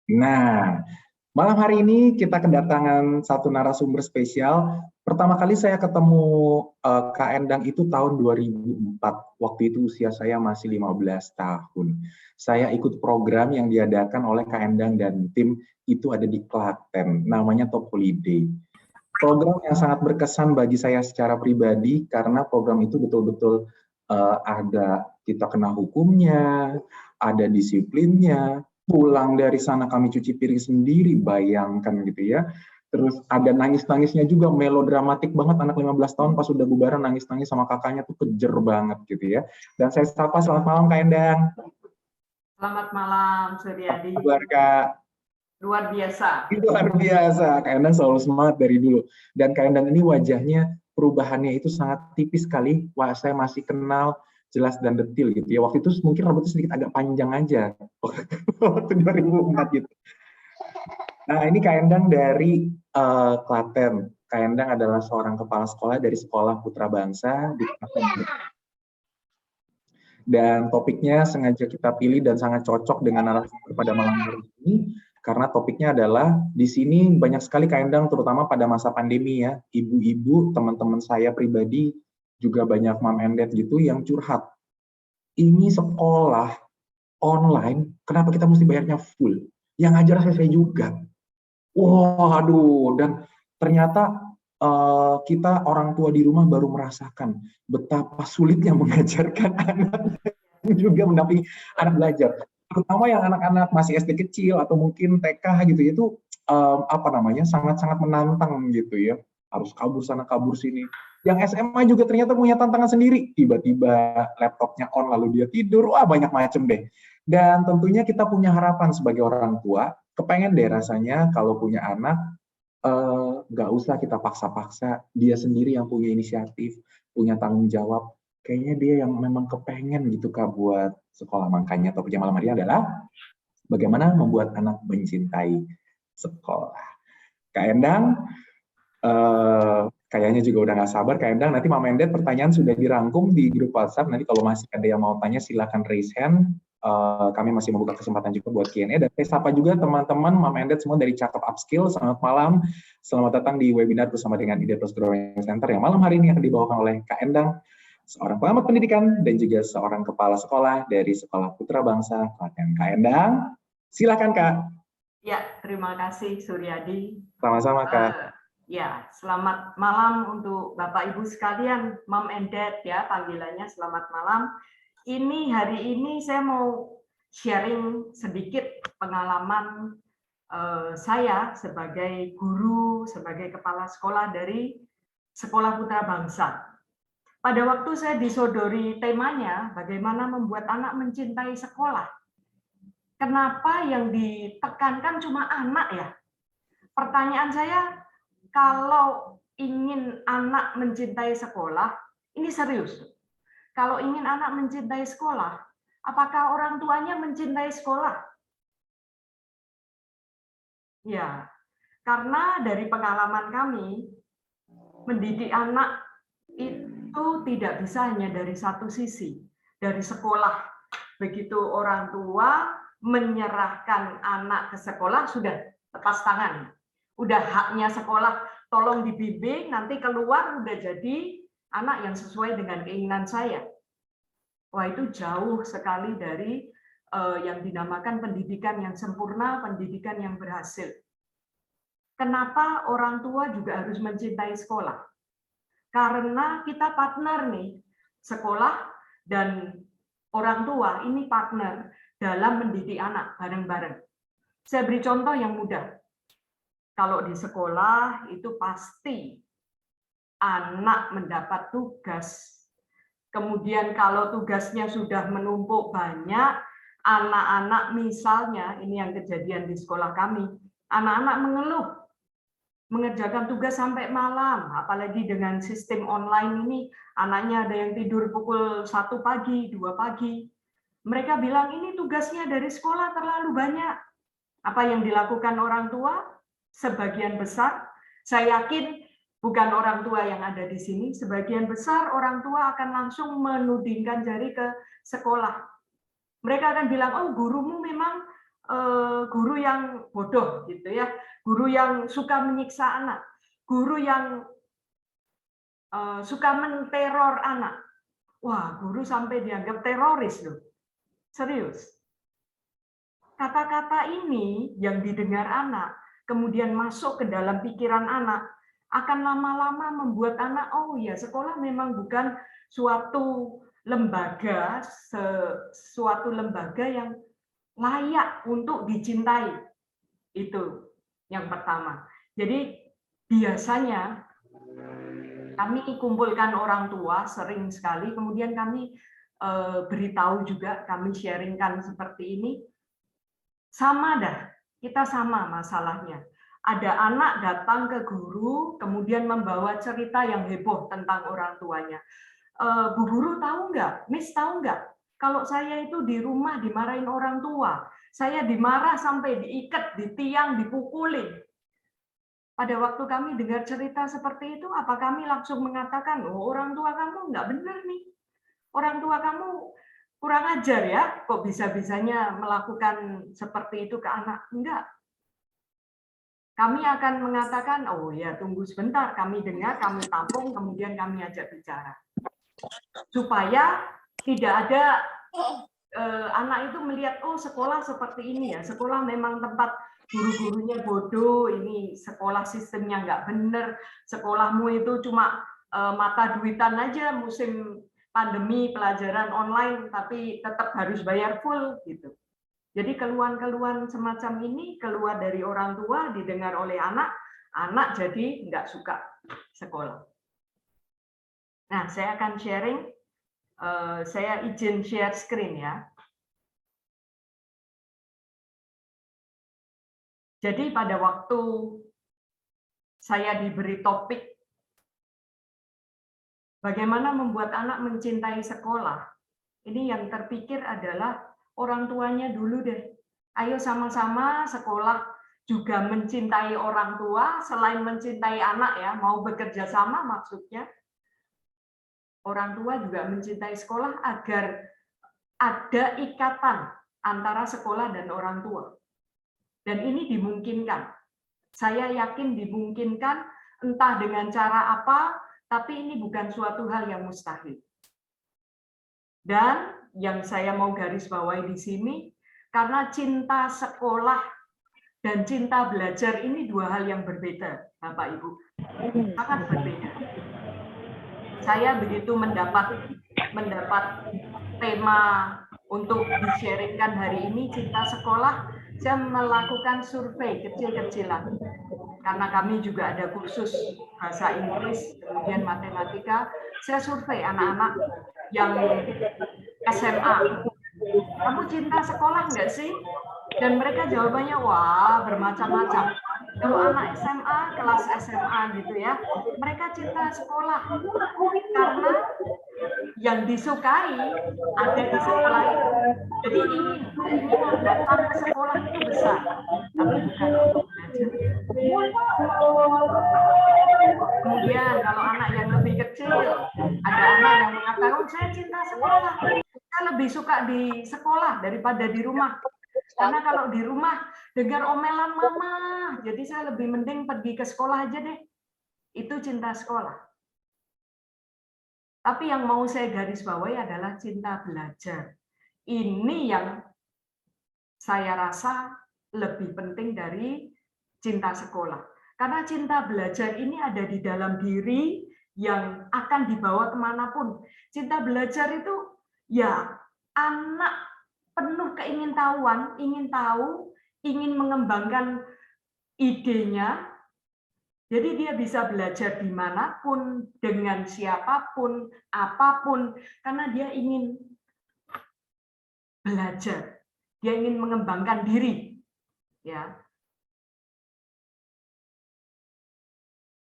Nah, malam hari ini kita kedatangan satu narasumber spesial. Pertama kali saya ketemu Kak Endang itu tahun 2004. Waktu itu usia saya masih 15 tahun. Saya ikut program yang diadakan oleh Kak Endang dan tim itu ada di Klaten, namanya Top Holiday. Program yang sangat berkesan bagi saya secara pribadi karena program itu betul-betul ada kita kena hukumnya, ada disiplinnya, pulang dari sana kami cuci piring sendiri, bayangkan gitu ya. Terus ada nangis-nangisnya juga, melodramatik banget anak 15 tahun pas udah bubaran nangis-nangis sama kakaknya tuh kejer banget gitu ya. Dan saya sapa, selamat malam Kak Endang. Selamat malam, Apa Suryadi. kabar Kak? Luar biasa. Luar biasa, Kak Endang selalu semangat dari dulu. Dan Kak Endang ini wajahnya perubahannya itu sangat tipis sekali. Wah, saya masih kenal jelas dan detil gitu ya. Waktu itu mungkin rambutnya sedikit agak panjang aja. Waktu 2004 gitu. Nah, ini Kak Endang dari Klaten. Kak Endang adalah seorang kepala sekolah dari Sekolah Putra Bangsa di Klaten. Dan topiknya sengaja kita pilih dan sangat cocok dengan narasumber pada malam hari ini karena topiknya adalah di sini banyak sekali Kak Endang terutama pada masa pandemi ya, ibu-ibu, teman-teman saya pribadi juga banyak mom and dad gitu yang curhat. Ini sekolah online, kenapa kita mesti bayarnya full? Yang ngajar saya juga. Wah, aduh, dan ternyata kita orang tua di rumah baru merasakan betapa sulitnya mengajarkan anak juga mendampingi anak belajar. Terutama yang anak-anak masih SD kecil atau mungkin TK gitu itu apa namanya sangat-sangat menantang gitu ya. Harus kabur sana kabur sini. Yang SMA juga ternyata punya tantangan sendiri. Tiba-tiba laptopnya on lalu dia tidur. Wah, banyak macam deh. Dan tentunya kita punya harapan sebagai orang tua, kepengen deh rasanya kalau punya anak nggak usah kita paksa-paksa, dia sendiri yang punya inisiatif, punya tanggung jawab. Kayaknya dia yang memang kepengen gitu Kak buat sekolah. Makanya topiknya malam hari adalah bagaimana membuat anak mencintai sekolah. Kak Endang, kayaknya juga udah nggak sabar Kak Endang. Nanti Mama Endet pertanyaan sudah dirangkum di grup WhatsApp. Nanti kalau masih ada yang mau tanya silakan raise hand. Kami masih membuka kesempatan juga buat Q&A. Dan saya sapa juga teman-teman Mama Endet semua dari Cakep Upskill. Selamat malam. Selamat datang di webinar bersama dengan Ide Plus Growing Center yang malam hari ini akan dibawakan oleh Kak Endang, seorang pengamat pendidikan dan juga seorang kepala sekolah dari Sekolah Putra Bangsa Klaten. Kak Endang, silakan Kak. Ya, terima kasih Suryadi. Sama-sama Kak. Ya, selamat malam untuk Bapak Ibu sekalian, Mom and Dad ya panggilannya selamat malam. Hari ini saya mau sharing sedikit pengalaman saya sebagai guru, sebagai kepala sekolah dari Sekolah Putra Bangsa. Pada waktu saya disodori temanya, bagaimana membuat anak mencintai sekolah. Kenapa yang ditekankan cuma anak ya? Pertanyaan saya, kalau ingin anak mencintai sekolah, ini serius. Kalau ingin anak mencintai sekolah, apakah orang tuanya mencintai sekolah? Ya, karena dari pengalaman kami, mendidik anak itu tidak bisa hanya dari satu sisi, dari sekolah. Begitu orang tua menyerahkan anak ke sekolah, sudah lepas tangan. Udah haknya sekolah, tolong dibimbing, nanti keluar udah jadi anak yang sesuai dengan keinginan saya. Wah, itu jauh sekali dari yang dinamakan pendidikan yang sempurna, pendidikan yang berhasil. Kenapa orang tua juga harus mencintai sekolah? Karena kita partner nih, sekolah dan orang tua ini partner dalam mendidik anak bareng-bareng. Saya beri contoh yang mudah. Kalau di sekolah itu pasti anak mendapat tugas. Kemudian kalau tugasnya sudah menumpuk banyak, anak-anak misalnya, ini yang kejadian di sekolah kami, anak-anak mengeluh, mengerjakan tugas sampai malam, apalagi dengan sistem online ini, anaknya ada yang tidur pukul 1 pagi, 2 pagi. Mereka bilang ini tugasnya dari sekolah terlalu banyak. Apa yang dilakukan orang tua? Sebagian besar, saya yakin bukan orang tua yang ada di sini, sebagian besar orang tua akan langsung menudingkan jari ke sekolah. Mereka akan bilang, oh gurumu memang guru yang bodoh gitu ya, guru yang suka menyiksa anak, guru yang suka menteror anak. Wah, guru sampai dianggap teroris loh. Serius. Kata-kata ini yang didengar anak, kemudian masuk ke dalam pikiran anak, akan lama-lama membuat anak, oh ya, sekolah memang bukan suatu lembaga, yang layak untuk dicintai. Itu yang pertama. Jadi biasanya kami kumpulkan orang tua sering sekali, kemudian kami beritahu juga, kami sharingkan seperti ini. Sama dah, kita sama masalahnya. Ada anak datang ke guru, kemudian membawa cerita yang heboh tentang orang tuanya. Bu guru tahu nggak? Miss tahu nggak? Kalau saya itu di rumah dimarahin orang tua, saya dimarah sampai diikat, di tiang, dipukulin. Pada waktu kami dengar cerita seperti itu, apa kami langsung mengatakan, oh orang tua kamu nggak benar nih, orang tua kamu kurang ajar ya, kok bisa-bisanya melakukan seperti itu ke anak? Enggak. Kami akan mengatakan, oh ya tunggu sebentar, kami dengar, kami tampung, kemudian kami ajak bicara. Supaya tidak ada anak itu melihat, oh sekolah seperti ini ya, sekolah memang tempat guru-gurunya bodoh, ini sekolah sistemnya nggak bener, sekolahmu itu cuma mata duitan aja, musim pandemi pelajaran online tapi tetap harus bayar full gitu. Jadi keluhan-keluhan semacam ini keluar dari orang tua, didengar oleh anak, anak jadi nggak suka sekolah. Nah, saya akan sharing, saya izin share screen ya. Jadi pada waktu saya diberi topik bagaimana membuat anak mencintai sekolah, ini yang terpikir adalah orang tuanya dulu deh. Ayo sama-sama sekolah juga mencintai orang tua, selain mencintai anak ya, mau bekerja sama maksudnya. Orang tua juga mencintai sekolah agar ada ikatan antara sekolah dan orang tua. Dan ini dimungkinkan. Saya yakin dimungkinkan, entah dengan cara apa, tapi ini bukan suatu hal yang mustahil. Dan yang saya mau garis bawahi di sini, karena cinta sekolah dan cinta belajar ini dua hal yang berbeda, Bapak Ibu. Sangat berbeda. Saya begitu mendapat tema untuk di-sharingkan hari ini, cinta sekolah, saya melakukan survei kecil-kecilan. Karena kami juga ada kursus bahasa Inggris, kemudian matematika, saya survei anak-anak yang SMA. Kamu cinta sekolah nggak sih? Dan mereka jawabannya, wah bermacam-macam. Kalau anak SMA, kelas SMA gitu ya, mereka cinta sekolah. Karena yang disukai ada di sekolah itu. Jadi keinginan datang ke sekolah itu besar, tapi bukan untuk belajar. Kemudian kalau anak yang lebih kecil, ada anak yang mengatakan, saya cinta sekolah. Saya lebih suka di sekolah daripada di rumah. Karena kalau di rumah dengar omelan mama, jadi saya lebih mending pergi ke sekolah aja deh. Itu cinta sekolah. Tapi yang mau saya garis bawahi adalah cinta belajar. Ini yang saya rasa lebih penting dari cinta sekolah. Karena cinta belajar ini ada di dalam diri yang akan dibawa kemanapun. Cinta belajar itu ya anak penuh keingintahuan, ingin tahu, ingin mengembangkan idenya. Jadi dia bisa belajar dimanapun, dengan siapapun, apapun, karena dia ingin belajar, dia ingin mengembangkan diri, ya.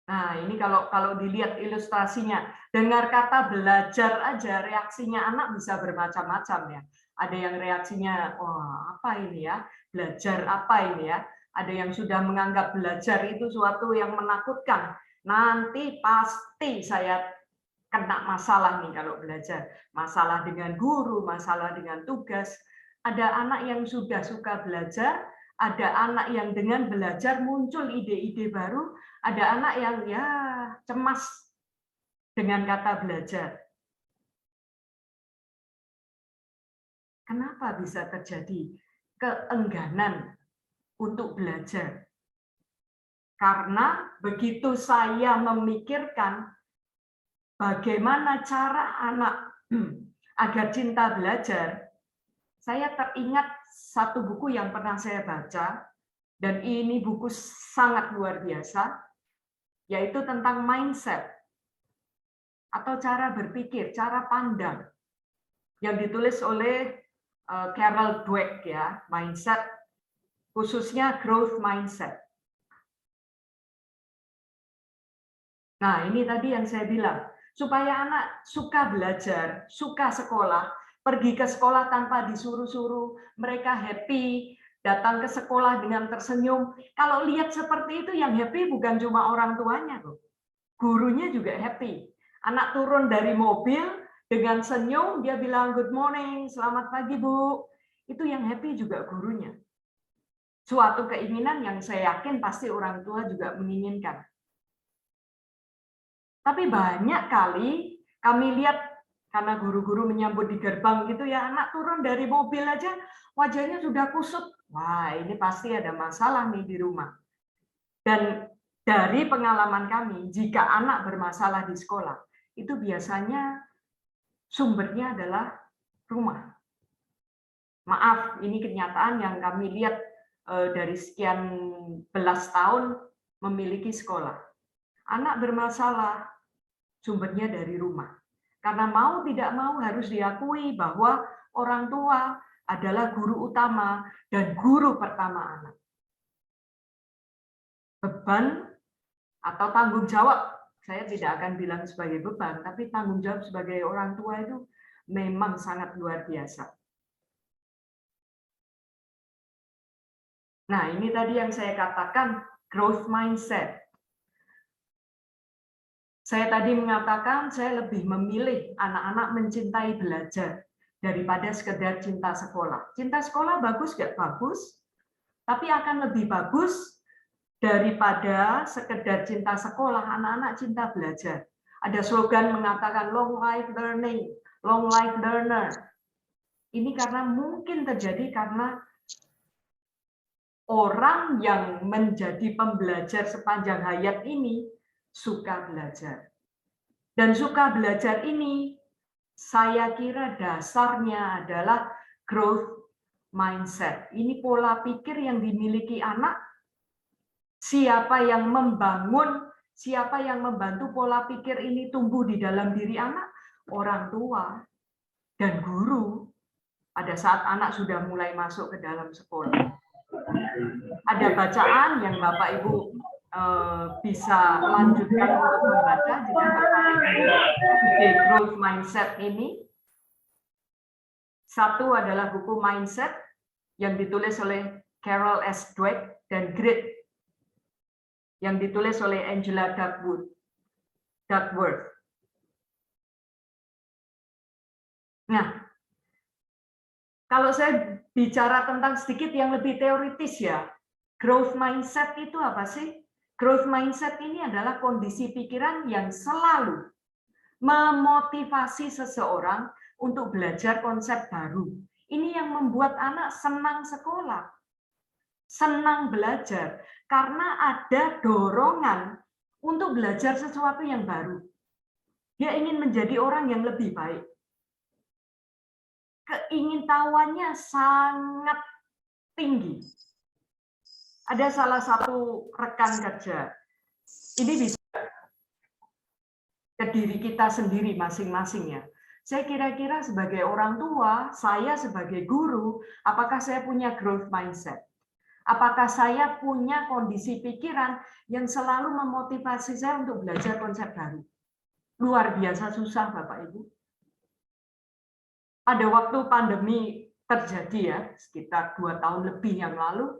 Nah ini kalau dilihat ilustrasinya, dengar kata belajar aja reaksinya anak bisa bermacam-macam ya. Ada yang reaksinya, wah apa ini ya, belajar apa ini ya. Ada yang sudah menganggap belajar itu suatu yang menakutkan. Nanti pasti saya kena masalah nih kalau belajar. Masalah dengan guru, masalah dengan tugas. Ada anak yang sudah suka belajar, Ada anak yang dengan belajar muncul ide-ide baru, ada anak yang ya cemas dengan kata belajar. Kenapa bisa terjadi keengganan untuk belajar? Karena begitu saya memikirkan bagaimana cara anak agar cinta belajar, saya teringat satu buku yang pernah saya baca, dan ini buku sangat luar biasa, yaitu tentang mindset, atau cara berpikir, cara pandang, yang ditulis oleh Carol Dweck, ya, mindset, khususnya growth mindset. Nah, ini tadi yang saya bilang, supaya anak suka belajar, suka sekolah, pergi ke sekolah tanpa disuruh-suruh, mereka happy, datang ke sekolah dengan tersenyum. Kalau lihat seperti itu, yang happy bukan cuma orang tuanya, loh. Gurunya juga happy. Anak turun dari mobil dengan senyum, dia bilang good morning, selamat pagi Bu. Itu yang happy juga gurunya. Suatu keinginan yang saya yakin pasti orang tua juga menginginkan. Tapi banyak kali kami lihat, karena guru-guru menyambut di gerbang gitu ya, anak turun dari mobil aja wajahnya sudah kusut. Wah, ini pasti ada masalah nih di rumah. Dan dari pengalaman kami, jika anak bermasalah di sekolah, itu biasanya sumbernya adalah rumah. Maaf, ini kenyataan yang kami lihat dari sekian belas tahun memiliki sekolah. Anak bermasalah, sumbernya dari rumah. Karena mau tidak mau harus diakui bahwa orang tua adalah guru utama dan guru pertama anak. Beban atau tanggung jawab, saya tidak akan bilang sebagai beban, tapi tanggung jawab sebagai orang tua itu memang sangat luar biasa. Nah, ini tadi yang saya katakan growth mindset. Saya tadi mengatakan saya lebih memilih anak-anak mencintai belajar daripada sekedar cinta sekolah. Cinta sekolah bagus nggak? Bagus, tapi akan lebih bagus daripada sekedar cinta sekolah, anak-anak cinta belajar. Ada slogan mengatakan long life learning, long life learner. Ini karena mungkin terjadi karena orang yang menjadi pembelajar sepanjang hayat ini suka belajar. Dan suka belajar ini, saya kira dasarnya adalah growth mindset. Ini pola pikir yang dimiliki anak. Siapa yang membangun, siapa yang membantu pola pikir ini tumbuh di dalam diri anak? Orang tua dan guru pada saat anak sudah mulai masuk ke dalam sekolah. Ada bacaan yang Bapak Ibu bisa lanjutkan untuk membaca jika tertarik dengan ide growth mindset ini. Satu adalah buku Mindset yang ditulis oleh Carol S. Dweck dan Grit yang ditulis oleh Angela Duckworth. Nah, kalau saya bicara tentang sedikit yang lebih teoritis ya, growth mindset itu apa sih? Growth mindset ini adalah kondisi pikiran yang selalu memotivasi seseorang untuk belajar konsep baru. Ini yang membuat anak senang sekolah, senang belajar, karena ada dorongan untuk belajar sesuatu yang baru. Dia ingin menjadi orang yang lebih baik. Keingintahuannya sangat tinggi. Ada salah satu rekan kerja, ini bisa ke diri kita sendiri masing-masing ya. Saya kira-kira sebagai orang tua, saya sebagai guru, apakah saya punya growth mindset? Apakah saya punya kondisi pikiran yang selalu memotivasi saya untuk belajar konsep baru? Luar biasa susah, Bapak Ibu. Pada waktu pandemi terjadi ya, sekitar 2 tahun lebih yang lalu,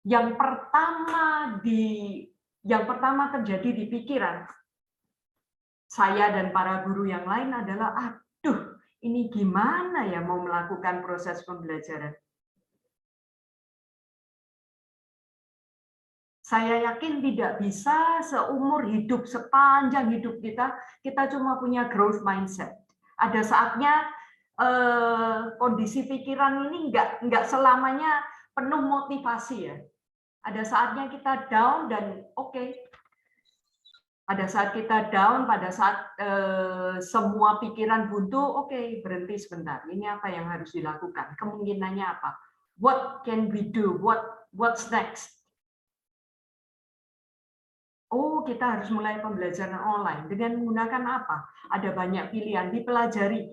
yang pertama terjadi di pikiran saya dan para guru yang lain adalah, aduh, ini gimana ya mau melakukan proses pembelajaran? Saya yakin tidak bisa seumur hidup, sepanjang hidup kita cuma punya growth mindset. Ada saatnya kondisi pikiran ini nggak selamanya penuh motivasi ya. Ada saatnya kita down dan oke. Pada saat kita down, pada saat semua pikiran buntu, oke, berhenti sebentar. Ini apa yang harus dilakukan? Kemungkinannya apa? What can we do? What's next? Oh, kita harus mulai pembelajaran online. Dengan menggunakan apa? Ada banyak pilihan, dipelajari.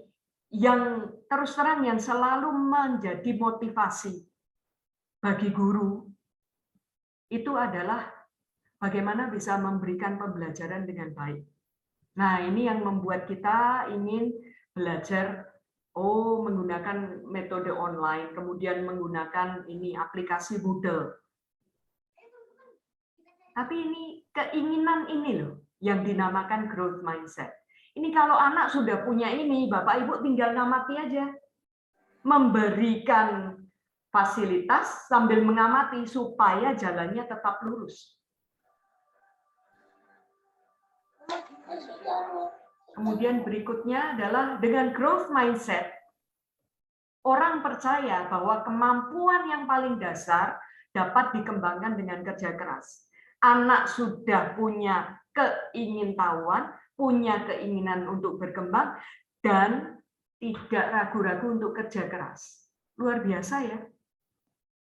Yang terus terang yang selalu menjadi motivasi bagi guru, itu adalah bagaimana bisa memberikan pembelajaran dengan baik. Nah, ini yang membuat kita ingin belajar, menggunakan metode online, kemudian menggunakan ini aplikasi Moodle. Tapi ini keinginan ini loh yang dinamakan growth mindset. Ini kalau anak sudah punya ini, Bapak Ibu tinggal ngamati aja. Memberikan fasilitas sambil mengamati supaya jalannya tetap lurus. Kemudian berikutnya adalah dengan growth mindset, orang percaya bahwa kemampuan yang paling dasar dapat dikembangkan dengan kerja keras. Anak sudah punya keingintahuan, punya keinginan untuk berkembang, dan tidak ragu-ragu untuk kerja keras. Luar biasa ya.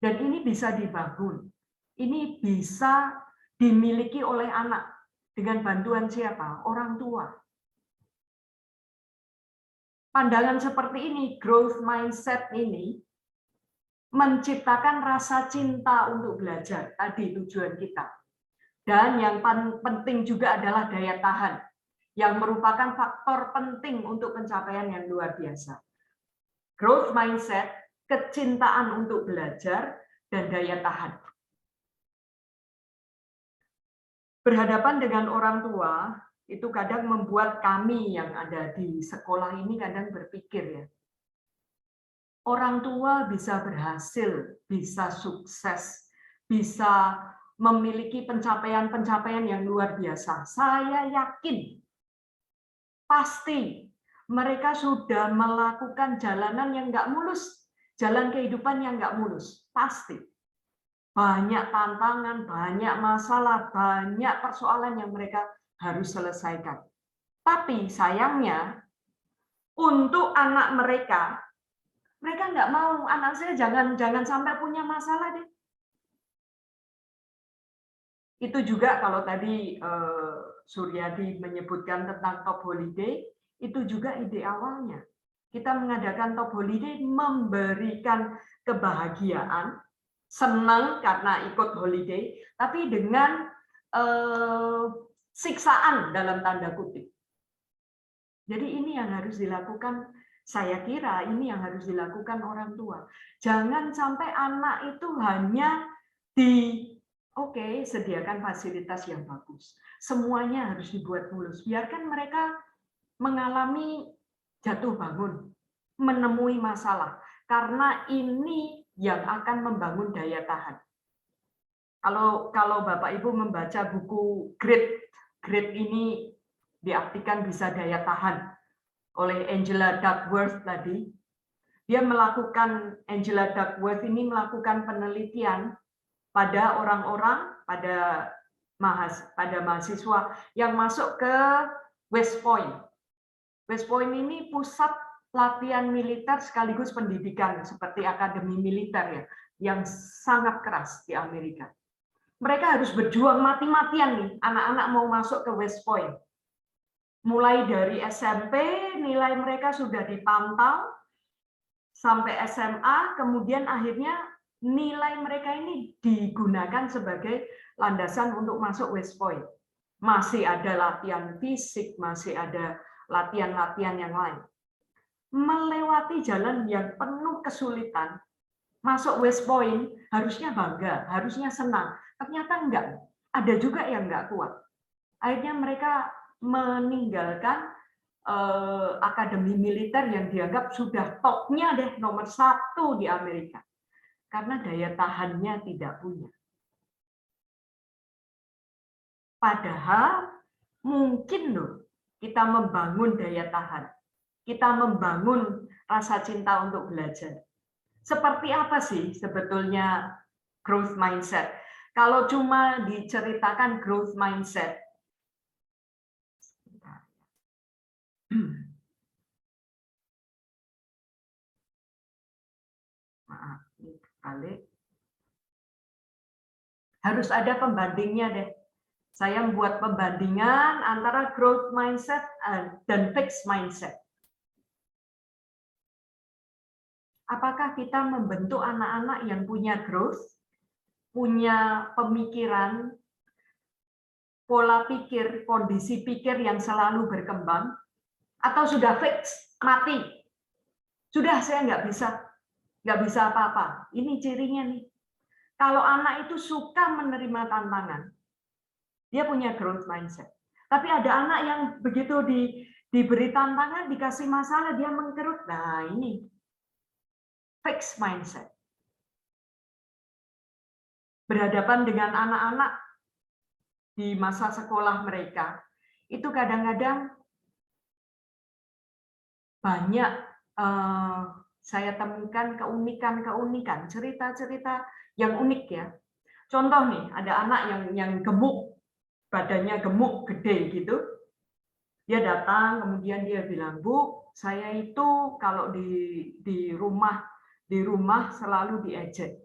Dan ini bisa dibangun. Ini bisa dimiliki oleh anak. Dengan bantuan siapa? Orang tua. Pandangan seperti ini, growth mindset ini, menciptakan rasa cinta untuk belajar. Tadi tujuan kita. Dan yang penting juga adalah daya tahan, yang merupakan faktor penting untuk pencapaian yang luar biasa. Growth mindset, kecintaan untuk belajar, dan daya tahan. Berhadapan dengan orang tua, itu kadang membuat kami yang ada di sekolah ini kadang berpikir ya, orang tua bisa berhasil, bisa sukses, bisa memiliki pencapaian-pencapaian yang luar biasa. Saya yakin pasti mereka sudah melakukan jalanan yang nggak mulus, jalan kehidupan yang nggak mulus, pasti. Banyak tantangan, banyak masalah, banyak persoalan yang mereka harus selesaikan. Tapi sayangnya, untuk anak mereka nggak mau, anak saya jangan sampai punya masalah deh. Itu juga kalau tadi Suryadi menyebutkan tentang top holiday, itu juga ide awalnya. Kita mengadakan top holiday memberikan kebahagiaan, senang karena ikut holiday, tapi dengan siksaan dalam tanda kutip. Jadi ini yang harus dilakukan, saya kira ini yang harus dilakukan orang tua. Jangan sampai anak itu hanya sediakan fasilitas yang bagus. Semuanya harus dibuat mulus. Biarkan mereka mengalami jatuh bangun, menemui masalah. Karena ini yang akan membangun daya tahan. Kalau Bapak Ibu membaca buku Grit ini diartikan bisa daya tahan oleh Angela Duckworth tadi. Angela Duckworth ini melakukan penelitian pada orang-orang, pada mahasiswa yang masuk ke West Point. West Point ini pusat latihan militer sekaligus pendidikan seperti akademi militer ya, yang sangat keras di Amerika. Mereka harus berjuang mati-matian nih, anak-anak mau masuk ke West Point. Mulai dari SMP, nilai mereka sudah dipantau, sampai SMA, kemudian akhirnya nilai mereka ini digunakan sebagai landasan untuk masuk West Point. Masih ada latihan fisik, masih ada latihan-latihan yang lain. Melewati jalan yang penuh kesulitan, masuk West Point harusnya bangga, harusnya senang. Ternyata enggak. Ada juga yang enggak kuat. Akhirnya mereka meninggalkan akademi militer yang dianggap sudah topnya deh, nomor 1 di Amerika. Karena daya tahannya tidak punya. Padahal mungkin loh kita membangun daya tahan, kita membangun rasa cinta untuk belajar. Seperti apa sih sebetulnya growth mindset? Kalau cuma diceritakan growth mindset, maaf, ini balik. Harus ada pembandingnya deh. Saya membuat pembandingan antara growth mindset dan fixed mindset. Apakah kita membentuk anak-anak yang punya growth, punya pemikiran, pola pikir, kondisi pikir yang selalu berkembang, atau sudah fix, mati? Sudah, saya nggak bisa apa-apa. Ini cirinya nih. Kalau anak itu suka menerima tantangan, dia punya growth mindset. Tapi ada anak yang begitu diberi tantangan, dikasih masalah, dia mengkerut. Nah, ini fixed mindset. Berhadapan dengan anak-anak di masa sekolah mereka, itu kadang-kadang banyak saya temukan keunikan-keunikan, cerita-cerita yang unik ya. Contoh nih, ada anak yang gemuk, badannya gemuk, gede gitu. Dia datang, kemudian dia bilang, Bu, saya itu kalau di rumah selalu diejek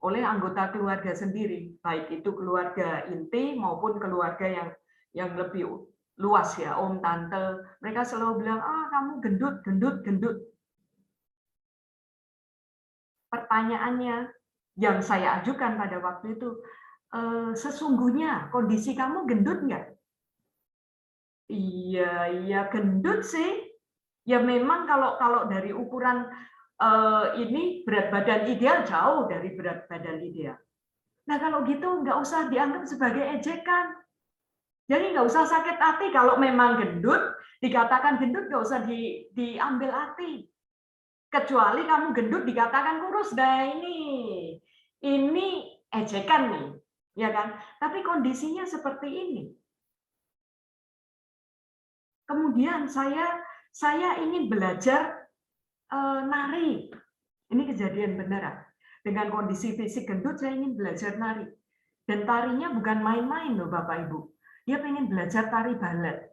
oleh anggota keluarga sendiri, baik itu keluarga inti maupun keluarga yang lebih luas ya, om, tante. Mereka selalu bilang, kamu gendut, gendut, gendut. Pertanyaannya yang saya ajukan pada waktu itu, sesungguhnya kondisi kamu gendut nggak? Iya gendut sih. Ya memang kalau dari ukuran ini berat badan ideal jauh dari berat badan ideal. Nah kalau gitu nggak usah dianggap sebagai ejekan. Jadi nggak usah sakit hati kalau memang gendut, dikatakan gendut nggak usah diambil hati. Kecuali kamu gendut dikatakan kurus. Nah ini ejekan nih, ya kan? Tapi kondisinya seperti ini. Kemudian saya ingin belajar nari. Ini kejadian beneran. Dengan kondisi fisik gendut, saya ingin belajar nari. Dan tarinya bukan main-main loh Bapak Ibu. Dia pengen belajar tari balet.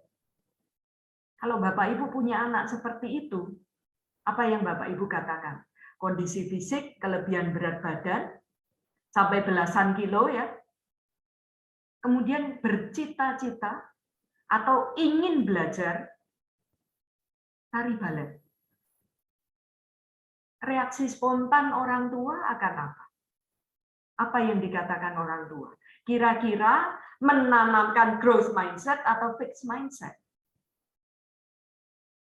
Kalau Bapak Ibu punya anak seperti itu, apa yang Bapak Ibu katakan? Kondisi fisik, kelebihan berat badan, sampai belasan kilo ya. Kemudian bercita-cita atau ingin belajar tari balet. Reaksi spontan orang tua akan apa? Apa yang dikatakan orang tua? Kira-kira menanamkan growth mindset atau fixed mindset?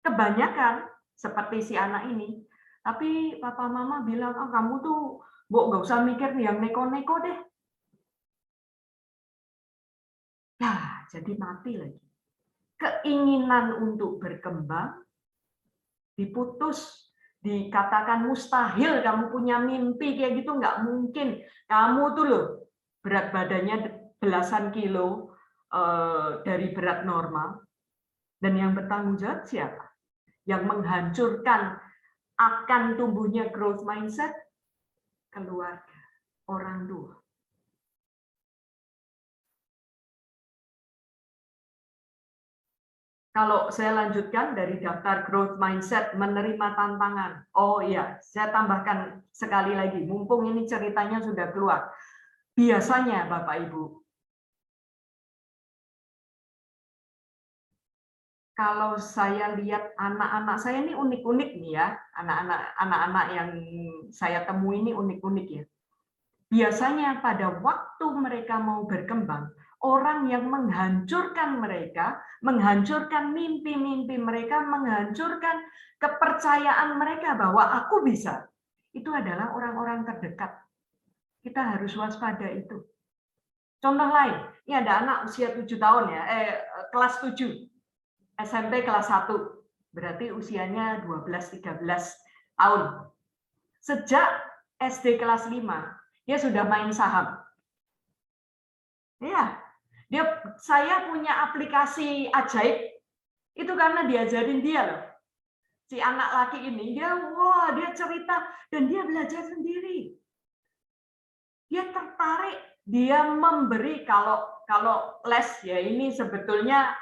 Kebanyakan seperti si anak ini. Tapi papa mama bilang, kamu tuh nggak usah mikir yang neko-neko deh. Ya, jadi mati lagi. Keinginan untuk berkembang diputus, dikatakan mustahil kamu punya mimpi kayak gitu, nggak mungkin. Kamu tuh loh berat badannya belasan kilo dari berat normal. Dan yang bertanggung jawab siapa? Yang menghancurkan akan tumbuhnya growth mindset? Keluarga, orang tua. Kalau saya lanjutkan dari daftar growth mindset, menerima tantangan. Oh iya, saya tambahkan sekali lagi, mumpung ini ceritanya sudah keluar. Biasanya Bapak Ibu, kalau saya lihat anak-anak saya ini unik-unik nih ya, anak-anak yang saya temui ini unik-unik ya. Biasanya pada waktu mereka mau berkembang, orang yang menghancurkan mereka, menghancurkan mimpi-mimpi mereka, menghancurkan kepercayaan mereka bahwa aku bisa, itu adalah orang-orang terdekat. Kita harus waspada itu. Contoh lain, ini ada anak usia 7 tahun ya, kelas 7, SMP kelas 1, berarti usianya 12-13 tahun. Sejak SD kelas 5, dia sudah main saham. Iya, saya punya aplikasi ajaib itu karena diajarin dia loh. Si anak laki ini dia cerita dan dia belajar sendiri. Dia tertarik, dia memberi kalau les ya ini sebetulnya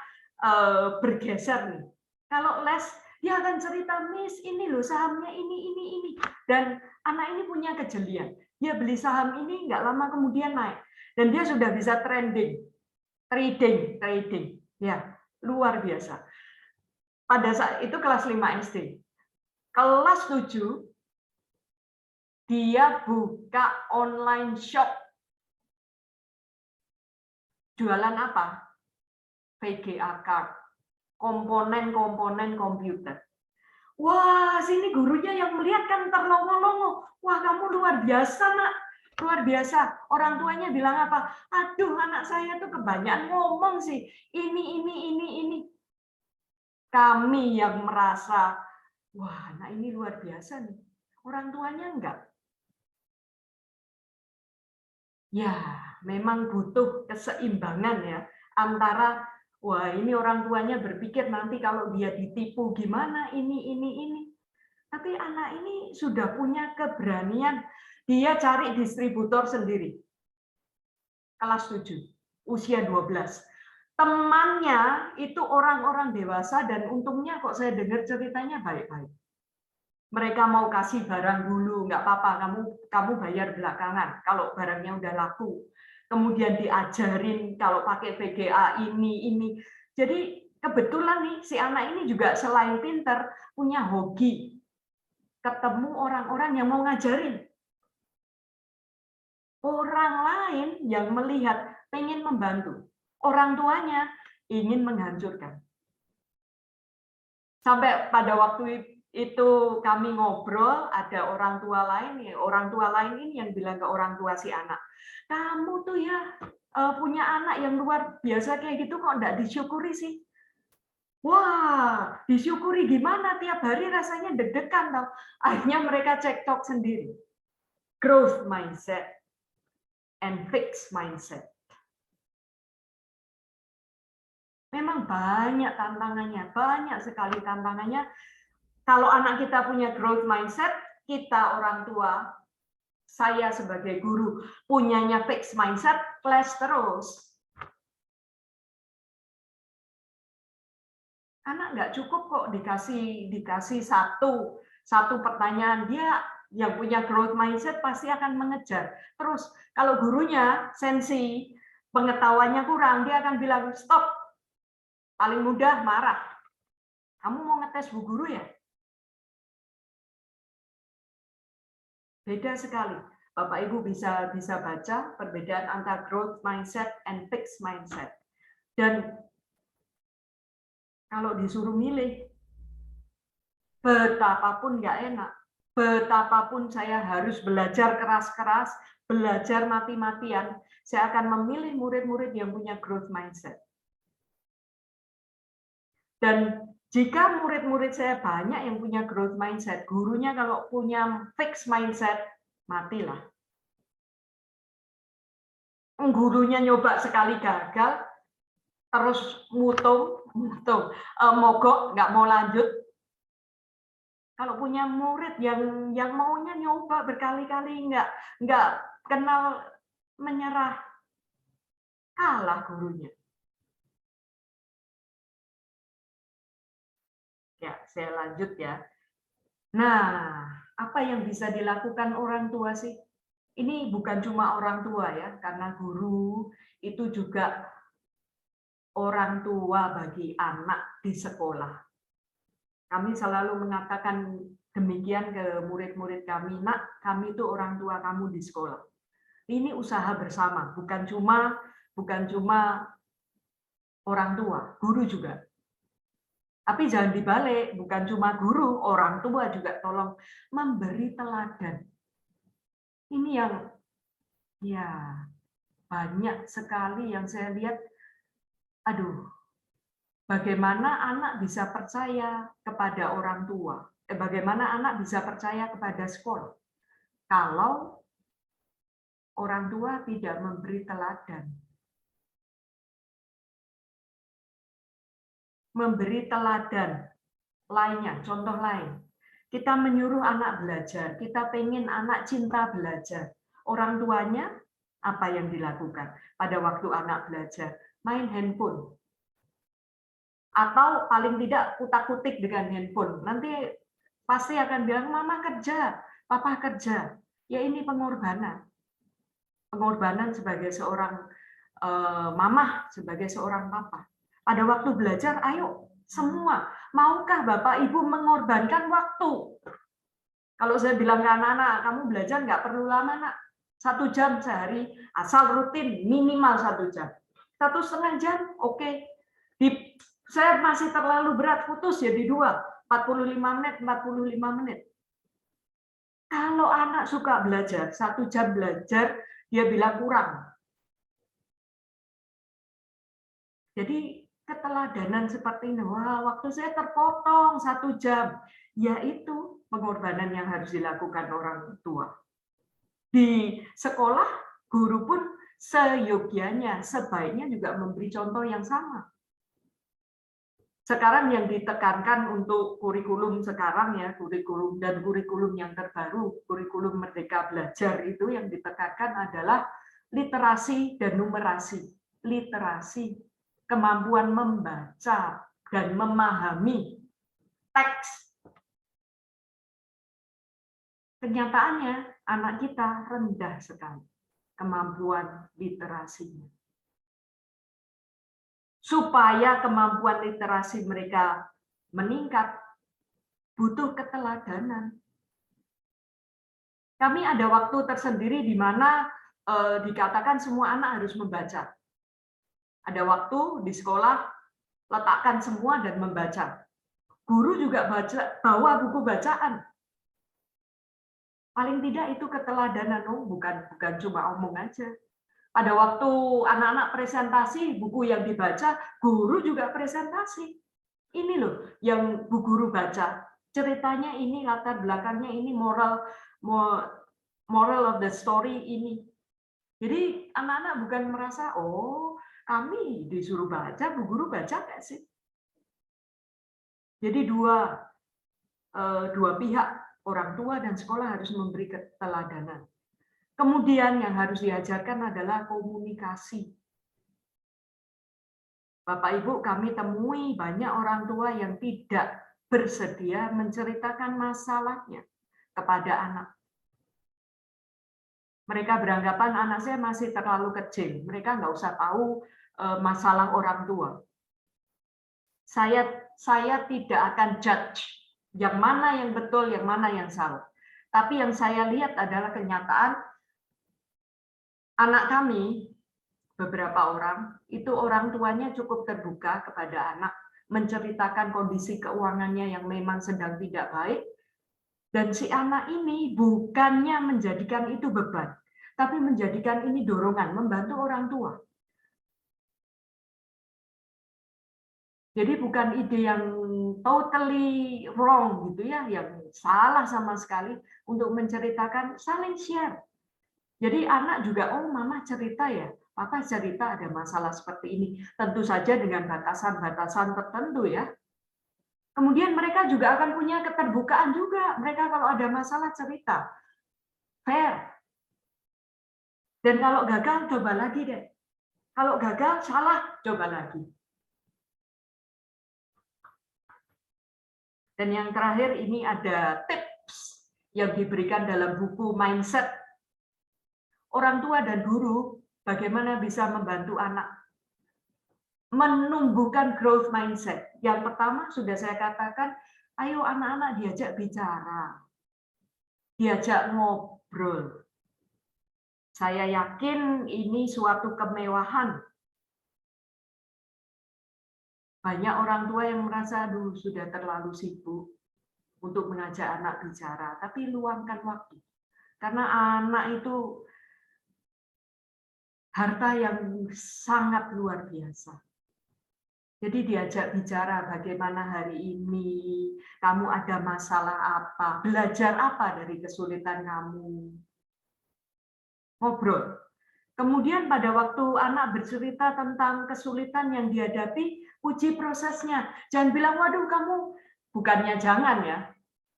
bergeser nih. Kalau les dia akan cerita, Miss ini loh sahamnya ini. Dan anak ini punya kejelian. Dia beli saham ini nggak lama kemudian naik dan dia sudah bisa trading, ya luar biasa. Pada saat itu kelas 5 SD. Kelas 7 dia buka online shop. Jualan apa? VGA card, komponen-komponen komputer. Wah, sini gurunya yang melihat kan terlongo-longo. Wah, kamu luar biasa, Nak. Luar biasa. Orang tuanya bilang apa? Aduh, anak saya tuh kebanyakan ngomong sih. Ini. Kami yang merasa, wah, anak ini luar biasa nih. Orang tuanya enggak. Ya, memang butuh keseimbangan ya antara wah ini orang tuanya berpikir nanti kalau dia ditipu gimana ini. Tapi anak ini sudah punya keberanian, dia cari distributor sendiri. Kelas 7, usia 12. Temannya itu orang-orang dewasa dan untungnya kok saya dengar ceritanya baik-baik. Mereka mau kasih barang dulu, nggak apa-apa, kamu bayar belakangan kalau barangnya udah laku. Kemudian diajarin kalau pakai VGA ini. Jadi kebetulan nih si anak ini juga selain pinter punya hobi. Ketemu orang-orang yang mau ngajarin. Orang lain yang melihat pengen membantu. Orang tuanya ingin menghancurkan. Sampai pada waktu itu kami ngobrol, ada orang tua lain ini yang bilang ke orang tua si anak, kamu tuh ya punya anak yang luar biasa kayak gitu kok enggak disyukuri sih. Wah, disyukuri gimana? Tiap hari rasanya deg-degan tau. Akhirnya mereka cekcok sendiri. Growth mindset and fixed mindset. Memang banyak tantangannya, banyak sekali tantangannya. Kalau anak kita punya growth mindset, kita orang tua, saya sebagai guru, punyanya fixed mindset, clash terus. Anak nggak cukup kok dikasih satu pertanyaan, dia yang punya growth mindset pasti akan mengejar. Terus kalau gurunya sensi pengetahuannya kurang, dia akan bilang stop. Paling mudah marah. Kamu mau ngetes Bu Guru ya? Beda sekali. Bapak Ibu bisa baca perbedaan antara growth mindset and fixed mindset. Dan kalau disuruh milih, betapapun nggak enak, betapapun saya harus belajar keras-keras, belajar mati-matian, saya akan memilih murid-murid yang punya growth mindset. Dan jika murid-murid saya banyak yang punya growth mindset, gurunya kalau punya fixed mindset, matilah. Gurunya nyoba sekali gagal, terus mogok, nggak mau lanjut. Kalau punya murid yang maunya nyoba berkali-kali, nggak kenal menyerah, kalah gurunya. Ya, saya lanjut ya. Nah, apa yang bisa dilakukan orang tua sih? Ini bukan cuma orang tua ya, karena guru itu juga orang tua bagi anak di sekolah. Kami selalu mengatakan demikian ke murid-murid kami, nak, kami itu orang tua kamu di sekolah. Ini usaha bersama, bukan cuma orang tua, guru juga. Tapi jangan dibalik, bukan cuma guru, orang tua juga tolong memberi teladan. Ini yang ya banyak sekali yang saya lihat, aduh, bagaimana anak bisa percaya kepada orang tua? Bagaimana anak bisa percaya kepada sekolah? Kalau orang tua tidak memberi teladan. memberi teladan lainnya, contoh lain. Kita menyuruh anak belajar, kita pengen anak cinta belajar. Orang tuanya apa yang dilakukan pada waktu anak belajar? Main handphone. Atau paling tidak kutak-kutik dengan handphone. Nanti pasti akan bilang, mama kerja, papa kerja. Ya ini pengorbanan. Pengorbanan sebagai seorang mamah, sebagai seorang papa. Pada waktu belajar, ayo semua. Maukah Bapak Ibu mengorbankan waktu? Kalau saya bilang ke anak-anak, kamu belajar nggak perlu lama, nak. 1 jam sehari, asal rutin, minimal 1 jam. 1,5 jam, oke. Saya masih terlalu berat, putus ya di 2. 45 menit, 45 menit. Kalau anak suka belajar, 1 jam belajar, dia bilang kurang. Jadi keteladanan seperti ini, wah waktu saya terpotong 1 jam, yaitu pengorbanan yang harus dilakukan orang tua. Di sekolah, guru pun seyogyanya, sebaiknya juga memberi contoh yang sama. Sekarang yang ditekankan untuk kurikulum sekarang ya, kurikulum dan kurikulum yang terbaru, kurikulum Merdeka Belajar itu yang ditekankan adalah literasi dan numerasi. Literasi, kemampuan membaca dan memahami teks. Kenyataannya anak kita rendah sekali kemampuan literasinya. Supaya kemampuan literasi mereka meningkat, butuh keteladanan. Kami ada waktu tersendiri di mana dikatakan semua anak harus membaca. Ada waktu di sekolah, letakkan semua dan membaca. Guru juga bawa buku bacaan. Paling tidak itu keteladanan, bukan cuma omong aja. Pada waktu anak-anak presentasi, buku yang dibaca, guru juga presentasi. Ini loh yang Bu Guru baca. Ceritanya ini, latar belakangnya ini, moral of the story ini. Jadi anak-anak bukan merasa, oh kami disuruh baca, Bu Guru baca nggak sih? Jadi dua pihak, orang tua dan sekolah harus memberi keteladanan. Kemudian yang harus diajarkan adalah komunikasi. Bapak Ibu, kami temui banyak orang tua yang tidak bersedia menceritakan masalahnya kepada anak. Mereka beranggapan anak saya masih terlalu kecil, mereka nggak usah tahu masalah orang tua. Saya tidak akan judge yang mana yang betul, yang mana yang salah. Tapi yang saya lihat adalah kenyataan anak kami, beberapa orang, itu orang tuanya cukup terbuka kepada anak, menceritakan kondisi keuangannya yang memang sedang tidak baik, dan si anak ini bukannya menjadikan itu beban, tapi menjadikan ini dorongan, membantu orang tua. Jadi bukan ide yang totally wrong gitu ya, yang salah sama sekali, untuk menceritakan, saling share. Jadi anak juga, oh mama cerita ya, papa cerita ada masalah seperti ini. Tentu saja dengan batasan-batasan tertentu ya. Kemudian mereka juga akan punya keterbukaan juga. Mereka kalau ada masalah cerita. Fair. Dan kalau gagal, coba lagi deh. Kalau gagal, salah, coba lagi. Dan yang terakhir ini ada tips yang diberikan dalam buku Mindset. Orang tua dan guru bagaimana bisa membantu anak menumbuhkan growth mindset. Yang pertama sudah saya katakan, ayo anak-anak diajak bicara, diajak ngobrol. Saya yakin ini suatu kemewahan. Banyak orang tua yang merasa, aduh sudah terlalu sibuk untuk mengajak anak bicara, tapi luangkan waktu. Karena anak itu harta yang sangat luar biasa. Jadi diajak bicara bagaimana hari ini, kamu ada masalah apa, belajar apa dari kesulitan kamu. Ngobrol. Kemudian pada waktu anak bercerita tentang kesulitan yang dihadapi, puji prosesnya. Jangan bilang, waduh kamu, bukannya jangan ya.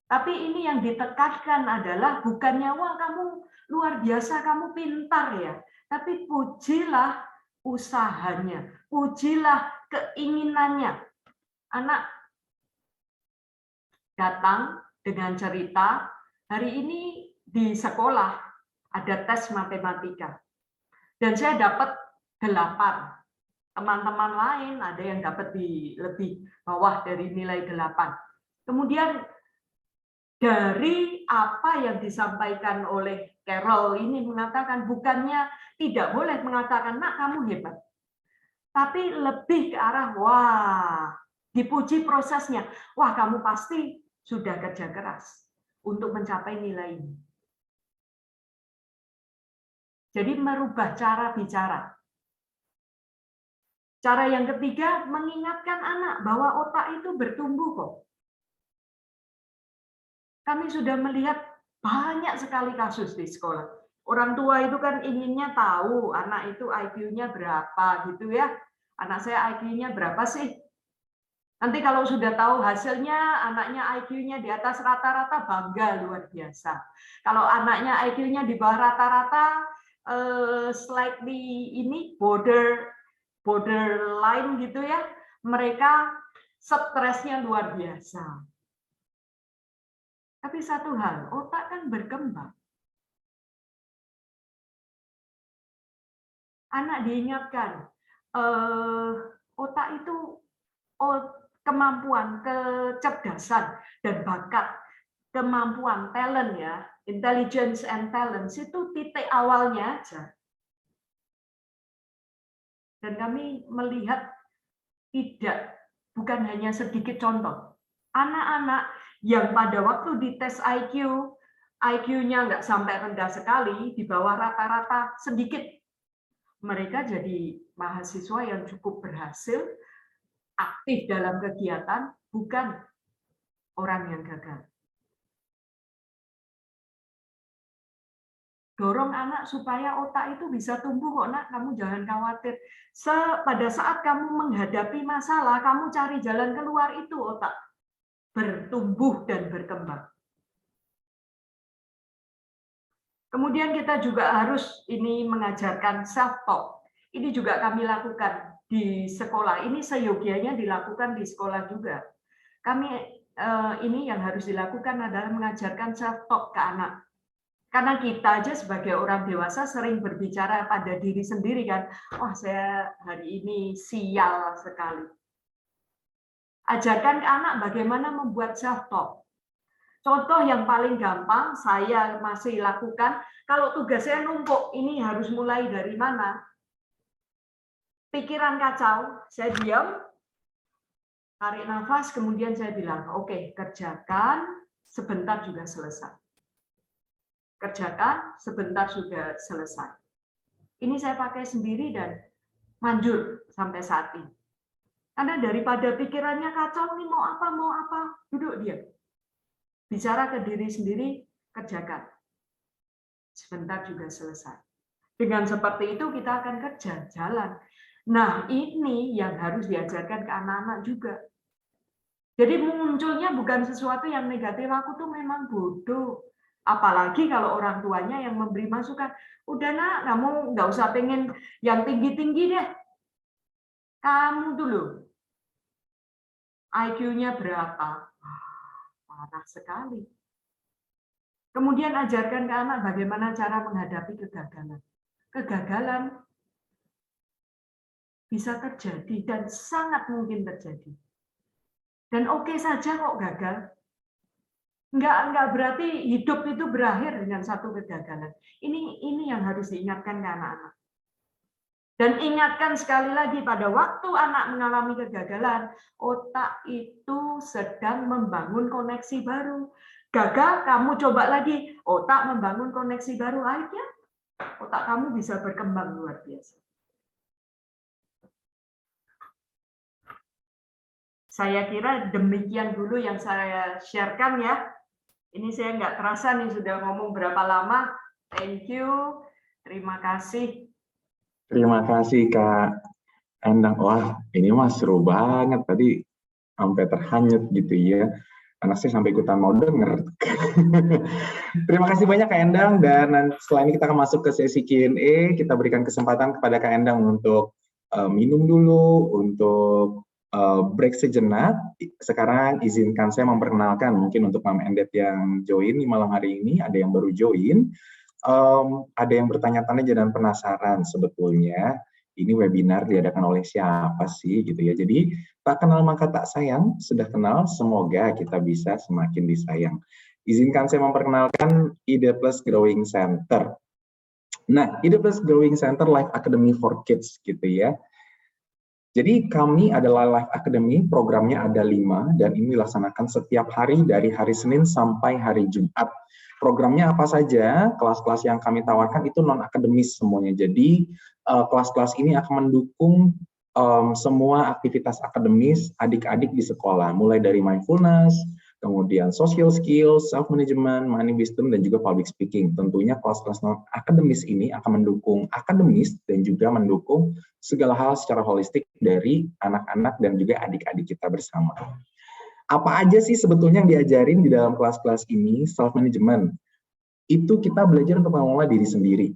Tapi ini yang ditekankan adalah bukannya, wah kamu luar biasa, kamu pintar ya. Tapi pujilah usahanya, pujilah keinginannya. Anak datang dengan cerita, hari ini di sekolah ada tes matematika. Dan saya dapat 8. Teman-teman lain ada yang dapat di lebih bawah dari nilai 8. Kemudian dari apa yang disampaikan oleh Carol ini mengatakan, bukannya tidak boleh mengatakan, nak kamu hebat. Tapi lebih ke arah, wah, dipuji prosesnya. Wah, kamu pasti sudah kerja keras untuk mencapai nilai ini. Jadi merubah cara bicara. Cara yang ketiga, mengingatkan anak bahwa otak itu bertumbuh kok. Kami sudah melihat banyak sekali kasus di sekolah. Orang tua itu kan inginnya tahu anak itu IQ-nya berapa gitu ya. Anak saya IQ-nya berapa sih? Nanti kalau sudah tahu hasilnya, anaknya IQ-nya di atas rata-rata, bangga luar biasa. Kalau anaknya IQ-nya di bawah rata-rata, slightly ini borderline gitu ya, mereka stresnya luar biasa. Tapi satu hal, otak kan berkembang. Anak diingatkan, otak itu kemampuan, kecerdasan, dan bakat, kemampuan, talent ya, intelligence and talents itu titik awalnya aja. Dan kami melihat bukan hanya sedikit contoh. Anak-anak yang pada waktu dites IQ-nya nggak sampai rendah sekali, di bawah rata-rata sedikit. Mereka jadi mahasiswa yang cukup berhasil, aktif dalam kegiatan, bukan orang yang gagal. Dorong anak supaya otak itu bisa tumbuh kok, nak, kamu jangan khawatir. Pada saat kamu menghadapi masalah, kamu cari jalan keluar, itu otak bertumbuh dan berkembang. Kemudian kita juga harus ini mengajarkan self-talk. Ini juga kami lakukan di sekolah. Ini seyogianya dilakukan di sekolah juga. Kami ini yang harus dilakukan adalah mengajarkan self-talk ke anak. Karena kita aja sebagai orang dewasa sering berbicara pada diri sendiri kan, wah saya hari ini sial sekali. Ajarkan ke anak bagaimana membuat self-talk. Contoh yang paling gampang saya masih lakukan, kalau tugas saya numpuk, ini harus mulai dari mana? Pikiran kacau, saya diam, tarik nafas, kemudian saya bilang, oke, kerjakan, sebentar juga selesai. Kerjakan, sebentar sudah selesai. Ini saya pakai sendiri dan manjur sampai saat ini. Karena daripada pikirannya kacau, nih mau apa, duduk diam. Bicara ke diri sendiri, kerjakan. Sebentar juga selesai. Dengan seperti itu kita akan kerja, jalan. Nah, ini yang harus diajarkan ke anak-anak juga. Jadi munculnya bukan sesuatu yang negatif, aku tuh memang bodoh. Apalagi kalau orang tuanya yang memberi masukan, udah nak, kamu nggak usah pengen yang tinggi-tinggi deh. Kamu dulu, IQ-nya berapa? Parah sekali. Kemudian ajarkan ke anak bagaimana cara menghadapi kegagalan. Kegagalan bisa terjadi dan sangat mungkin terjadi. Dan oke saja kok gagal. Enggak berarti hidup itu berakhir dengan satu kegagalan. Ini yang harus diingatkan ke anak-anak. Dan ingatkan sekali lagi, pada waktu anak mengalami kegagalan, otak itu sedang membangun koneksi baru. Gagal, kamu coba lagi, otak membangun koneksi baru, akhirnya otak kamu bisa berkembang luar biasa. Saya kira demikian dulu yang saya share-kan ya. Ini saya nggak terasa nih sudah ngomong berapa lama. Thank you, terima kasih. Terima kasih Kak Endang. Wah, ini mah seru banget tadi sampai terhanyut gitu ya. Anak saya sampai ikutan mau denger. Terima kasih banyak Kak Endang, dan setelah ini kita akan masuk ke sesi Q&A. Kita berikan kesempatan kepada Kak Endang untuk minum dulu, untuk break sejenak. Sekarang izinkan saya memperkenalkan mungkin untuk Mama Endet yang join di malam hari ini, ada yang baru join, ada yang bertanya-tanya dan penasaran sebetulnya ini webinar diadakan oleh siapa sih gitu ya. Jadi tak kenal maka tak sayang, sudah kenal semoga kita bisa semakin disayang. Izinkan saya memperkenalkan Ide Plus Growing Center. Nah, Ide Plus Growing Center Life Academy for Kids gitu ya. Jadi kami adalah Life Academy, programnya ada 5 dan ini dilaksanakan setiap hari dari hari Senin sampai hari Jumat. Programnya apa saja? Kelas-kelas yang kami tawarkan itu non-akademis semuanya. Jadi kelas-kelas ini akan mendukung semua aktivitas akademis adik-adik di sekolah, mulai dari mindfulness, kemudian social skills, self-management, money wisdom, dan juga public speaking. Tentunya kelas-kelas non-akademis ini akan mendukung akademis dan juga mendukung segala hal secara holistik dari anak-anak dan juga adik-adik kita bersama. Apa aja sih sebetulnya yang diajarin di dalam kelas-kelas ini? Self-management. Itu kita belajar untuk mengelola diri sendiri,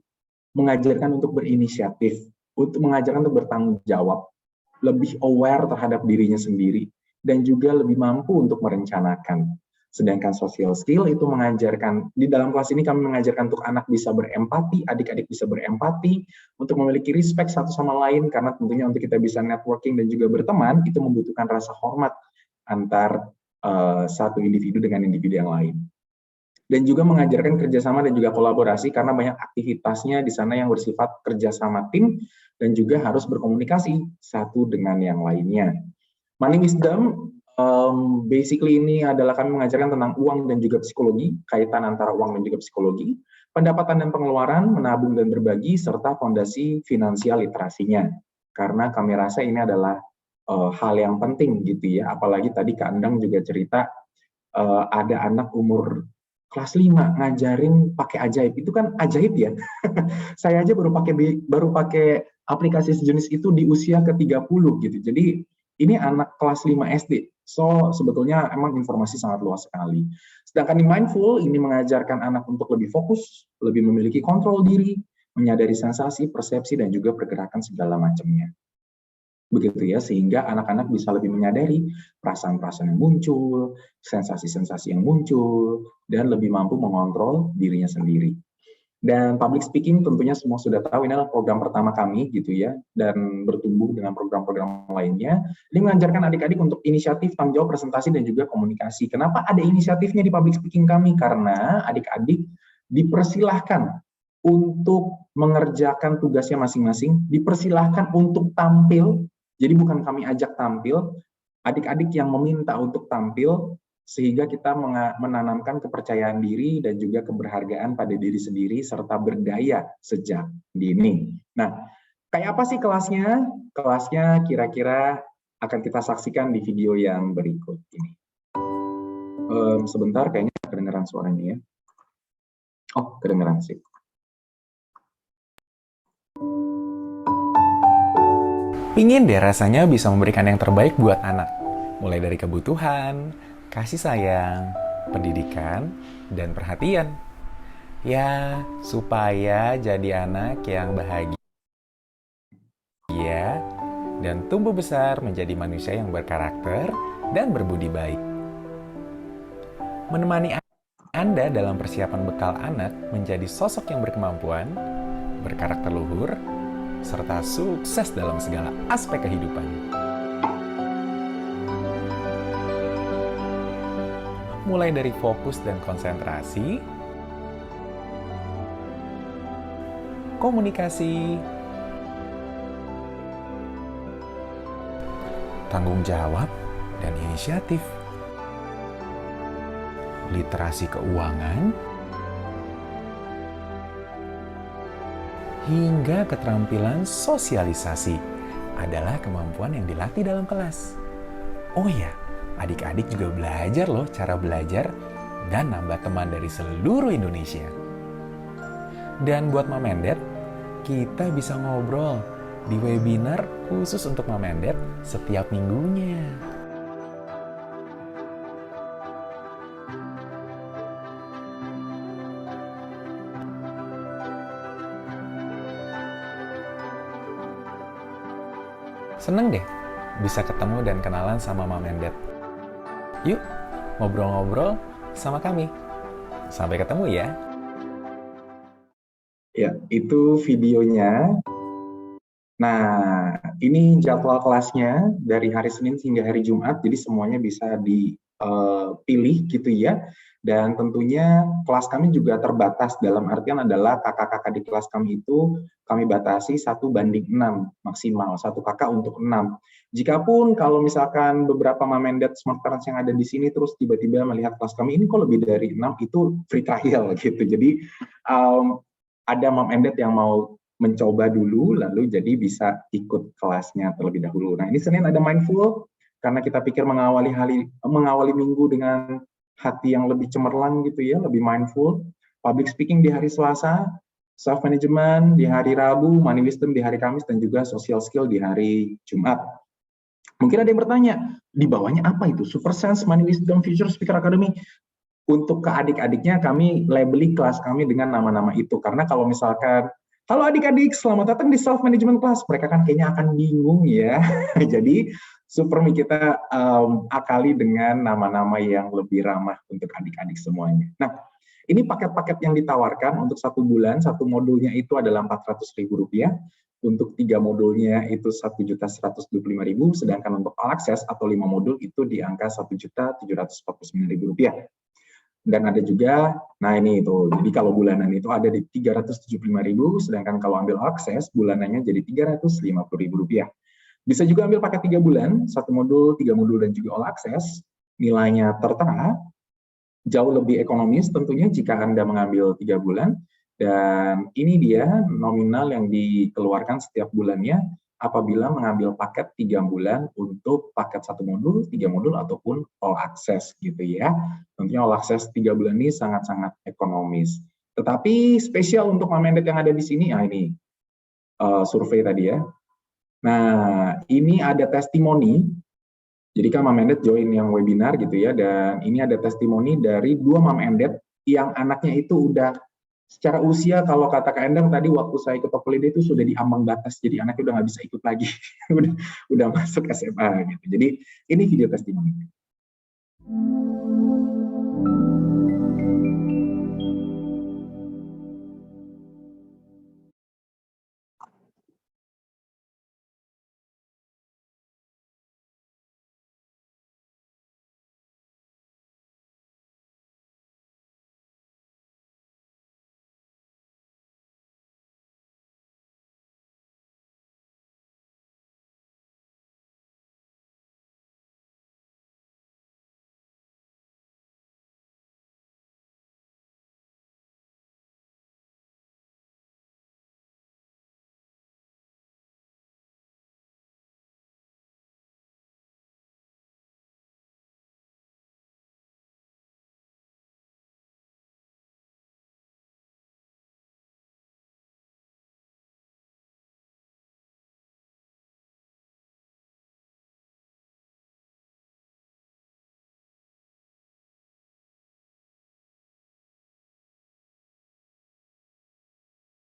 mengajarkan untuk berinisiatif, untuk mengajarkan untuk bertanggung jawab, lebih aware terhadap dirinya sendiri, dan juga lebih mampu untuk merencanakan. Sedangkan social skill itu mengajarkan, di dalam kelas ini kami mengajarkan untuk anak bisa berempati, adik-adik bisa berempati, untuk memiliki respect satu sama lain, karena tentunya untuk kita bisa networking dan juga berteman, itu membutuhkan rasa hormat antar satu individu dengan individu yang lain. Dan juga mengajarkan kerjasama dan juga kolaborasi, karena banyak aktivitasnya di sana yang bersifat kerjasama tim, dan juga harus berkomunikasi satu dengan yang lainnya. Money Wisdom, basically ini adalah kami mengajarkan tentang uang dan juga psikologi, kaitan antara uang dan juga psikologi, pendapatan dan pengeluaran, menabung dan berbagi, serta fondasi finansial literasinya. Karena kami rasa ini adalah hal yang penting gitu ya, apalagi tadi Kak Endang juga cerita ada anak umur kelas 5 ngajarin pakai ajaib. Itu kan ajaib ya. Saya aja baru pakai aplikasi sejenis itu di usia ke-30 gitu. Jadi ini anak kelas 5 SD. So sebetulnya emang informasi sangat luas sekali. Sedangkan di mindful ini mengajarkan anak untuk lebih fokus, lebih memiliki kontrol diri, menyadari sensasi, persepsi, dan juga pergerakan segala macamnya. Begitu ya, sehingga anak-anak bisa lebih menyadari perasaan-perasaan yang muncul, sensasi-sensasi yang muncul, dan lebih mampu mengontrol dirinya sendiri. Dan public speaking tentunya semua sudah tahu, ini adalah program pertama kami gitu ya, dan bertumbuh dengan program-program lainnya. Ini mengajarkan adik-adik untuk inisiatif, tanggung jawab, presentasi, dan juga komunikasi. Kenapa ada inisiatifnya di public speaking kami? Karena adik-adik dipersilahkan untuk mengerjakan tugasnya masing-masing, dipersilahkan untuk tampil. Jadi bukan kami ajak tampil, adik-adik yang meminta untuk tampil, sehingga kita menanamkan kepercayaan diri dan juga keberhargaan pada diri sendiri, serta berdaya sejak dini. Nah, kayak apa sih kelasnya? Kelasnya kira-kira akan kita saksikan di video yang berikut ini. Sebentar, kayaknya kedengeran suaranya ya. Oh, kedengeran sih. Pingin deh rasanya bisa memberikan yang terbaik buat anak. Mulai dari kebutuhan, kasih sayang, pendidikan, dan perhatian. Ya, supaya jadi anak yang bahagia dan tumbuh besar menjadi manusia yang berkarakter dan berbudi baik. Menemani Anda dalam persiapan bekal anak menjadi sosok yang berkemampuan, berkarakter luhur, serta sukses dalam segala aspek kehidupan. Mulai dari fokus dan konsentrasi, komunikasi, tanggung jawab, dan inisiatif, literasi keuangan, hingga keterampilan sosialisasi adalah kemampuan yang dilatih dalam kelas. Oh ya, adik-adik juga belajar loh cara belajar dan nambah teman dari seluruh Indonesia. Dan buat Mama Endet, kita bisa ngobrol di webinar khusus untuk Mom and Dad setiap minggunya. Seneng deh bisa ketemu dan kenalan sama Mom and Dad. Yuk, ngobrol-ngobrol sama kami. Sampai ketemu ya. Ya, itu videonya. Nah, ini jadwal kelasnya dari hari Senin hingga hari Jumat, jadi semuanya bisa dipilih gitu ya. Dan tentunya kelas kami juga terbatas, dalam artian adalah kakak-kakak di kelas kami itu kami batasi 1:6 maksimal, satu kakak untuk 6. Jikapun kalau misalkan beberapa Mom and Dad Smart Parents yang ada di sini terus tiba-tiba melihat kelas kami ini kok lebih dari 6, itu free trial gitu. Jadi ada Mom and Dad yang mau mencoba dulu, lalu jadi bisa ikut kelasnya terlebih dahulu. Nah, ini Senin ada mindful, karena kita pikir mengawali minggu dengan hati yang lebih cemerlang gitu ya, lebih mindful. Public speaking di hari Selasa, self management di hari Rabu, money wisdom di hari Kamis, dan juga social skill di hari Jumat. Mungkin ada yang bertanya, di bawahnya apa itu? Super Sense, Money Wisdom, Future Speaker Academy. Untuk ke adik-adiknya kami labeli kelas kami dengan nama-nama itu, karena kalau misalkan halo adik-adik, selamat datang di Self Management Class, mereka kan kayaknya akan bingung ya. Jadi Supermi kita akali dengan nama-nama yang lebih ramah untuk adik-adik semuanya. Nah, ini paket-paket yang ditawarkan untuk 1 bulan, 1 modulnya itu adalah Rp400.000, untuk 3 modulnya itu Rp1.125.000, sedangkan untuk all access atau 5 modul itu di angka Rp1.749.000. Dan ada juga, nah ini itu, jadi kalau bulanan itu ada di Rp375.000, sedangkan kalau ambil akses bulanannya jadi Rp350.000. Bisa juga ambil paket 3 bulan, 1 modul, 3 modul, dan juga all access, nilainya tertera, jauh lebih ekonomis tentunya jika Anda mengambil 3 bulan, dan ini dia nominal yang dikeluarkan setiap bulannya apabila mengambil paket 3 bulan untuk paket 1 modul, 3 modul, ataupun all access gitu ya. Tentunya all access 3 bulan ini sangat-sangat ekonomis. Tetapi spesial untuk Mom and Dad yang ada di sini, ini survei tadi ya. Nah, ini ada testimoni. Jadi kan Mom and Dad join yang webinar gitu ya, dan ini ada testimoni dari 2 Mom and Dad yang anaknya itu udah secara usia, kalau kata Kak Endang tadi waktu saya ikut Tokopedia itu sudah di ambang batas, jadi anaknya udah nggak bisa ikut lagi, udah masuk SMA gitu. Jadi ini video testimoni.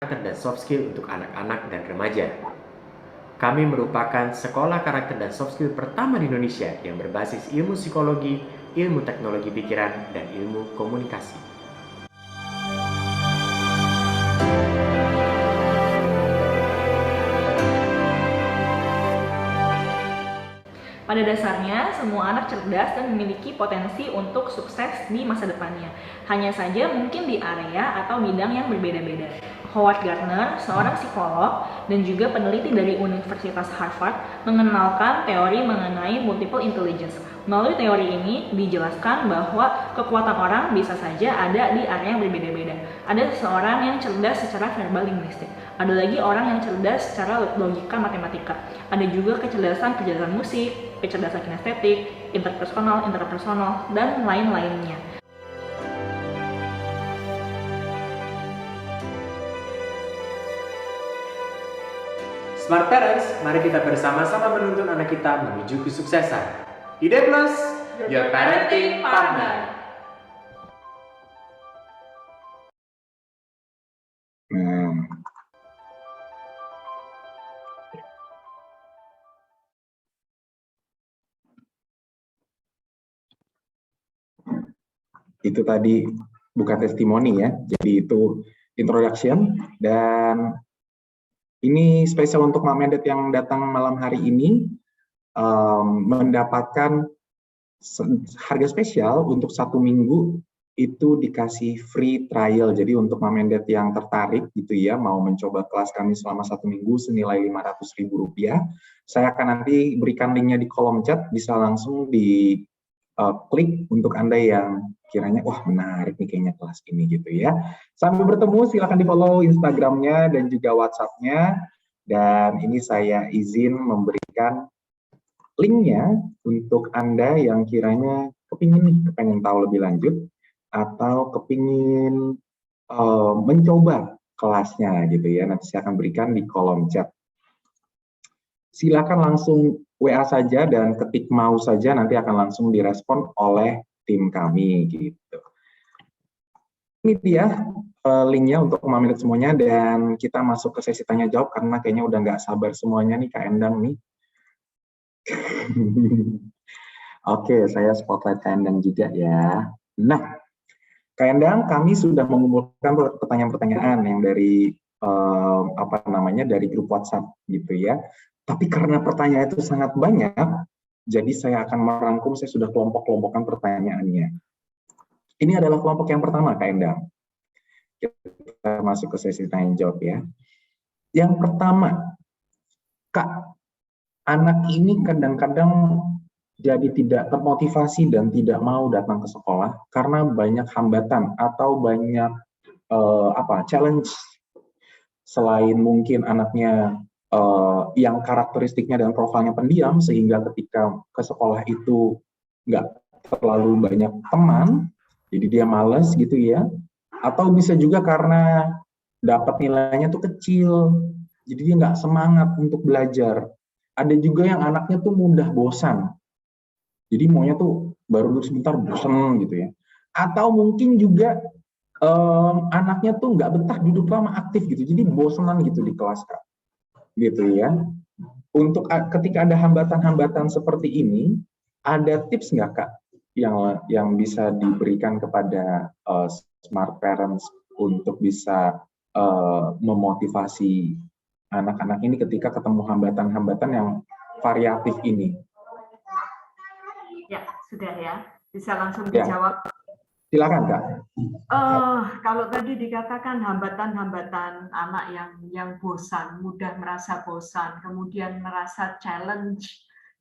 Dan soft skill untuk anak-anak dan remaja. Kami merupakan sekolah karakter dan soft skill pertama di Indonesia yang berbasis ilmu psikologi, ilmu teknologi pikiran, dan ilmu komunikasi. Pada dasarnya, semua anak cerdas dan memiliki potensi untuk sukses di masa depannya. Hanya saja mungkin di area atau bidang yang berbeda-beda. Howard Gardner, seorang psikolog dan juga peneliti dari Universitas Harvard, mengenalkan teori mengenai multiple intelligence. Melalui teori ini dijelaskan bahwa kekuatan orang bisa saja ada di area yang berbeda-beda. Ada seseorang yang cerdas secara verbal linguistik, ada lagi orang yang cerdas secara logika matematika, ada juga kecerdasan musik, kecerdasan kinestetik, interpersonal, dan lain-lainnya. Smart Parents, mari kita bersama-sama menuntun anak kita menuju kesuksesan. Ide Plus, your parenting partner. Itu tadi bukan testimoni ya, jadi itu introduction, dan ini spesial untuk Mak Medet yang datang malam hari ini, mendapatkan harga spesial untuk 1 minggu itu dikasih free trial. Jadi untuk Mak Medet yang tertarik gitu ya, mau mencoba kelas kami selama 1 minggu senilai Rp500.000, saya akan nanti berikan linknya di kolom chat, bisa langsung di klik untuk Anda yang kiranya wah menarik nih kayaknya kelas ini gitu ya. Sambil bertemu silakan di follow Instagramnya dan juga WhatsAppnya, dan ini saya izin memberikan linknya untuk Anda yang kiranya kepingin tahu lebih lanjut atau kepingin mencoba kelasnya gitu ya. Nanti saya akan berikan di kolom chat. Silakan langsung WA saja dan ketik mau saja, nanti akan langsung direspon oleh tim kami gitu. Ini dia linknya untuk Mak Medet semuanya, dan kita masuk ke sesi tanya jawab karena kayaknya udah nggak sabar semuanya nih Kak Endang nih. Oke, saya spotlight Kak Endang juga ya. Nah, Kak Endang, kami sudah mengumpulkan pertanyaan-pertanyaan yang dari dari grup WhatsApp gitu ya. Tapi karena pertanyaan itu sangat banyak, jadi saya akan merangkum, saya sudah kelompok-kelompokkan pertanyaannya. Ini adalah kelompok yang pertama, Kak Endang. Kita masuk ke sesi tanya jawab ya. Yang pertama, Kak, anak ini kadang-kadang jadi tidak termotivasi dan tidak mau datang ke sekolah karena banyak hambatan atau banyak challenge. Selain mungkin anaknya yang karakteristiknya dan profilnya pendiam, sehingga ketika ke sekolah itu nggak terlalu banyak teman, jadi dia malas gitu ya. Atau bisa juga karena dapat nilainya tuh kecil, jadi dia nggak semangat untuk belajar. Ada juga yang anaknya tuh mudah bosan, jadi maunya tuh baru duduk sebentar bosan gitu ya. Atau mungkin juga anaknya tuh nggak betah duduk lama aktif gitu, jadi bosanan gitu di kelas Kak. Gitu ya. Untuk ketika ada hambatan-hambatan seperti ini, ada tips nggak Kak yang bisa diberikan kepada smart parents untuk bisa memotivasi anak-anak ini ketika ketemu hambatan-hambatan yang variatif ini? Ya, sudah ya. Bisa langsung dijawab. Silakan Kak. Kalau tadi dikatakan hambatan-hambatan anak yang bosan, mudah merasa bosan, kemudian merasa challenge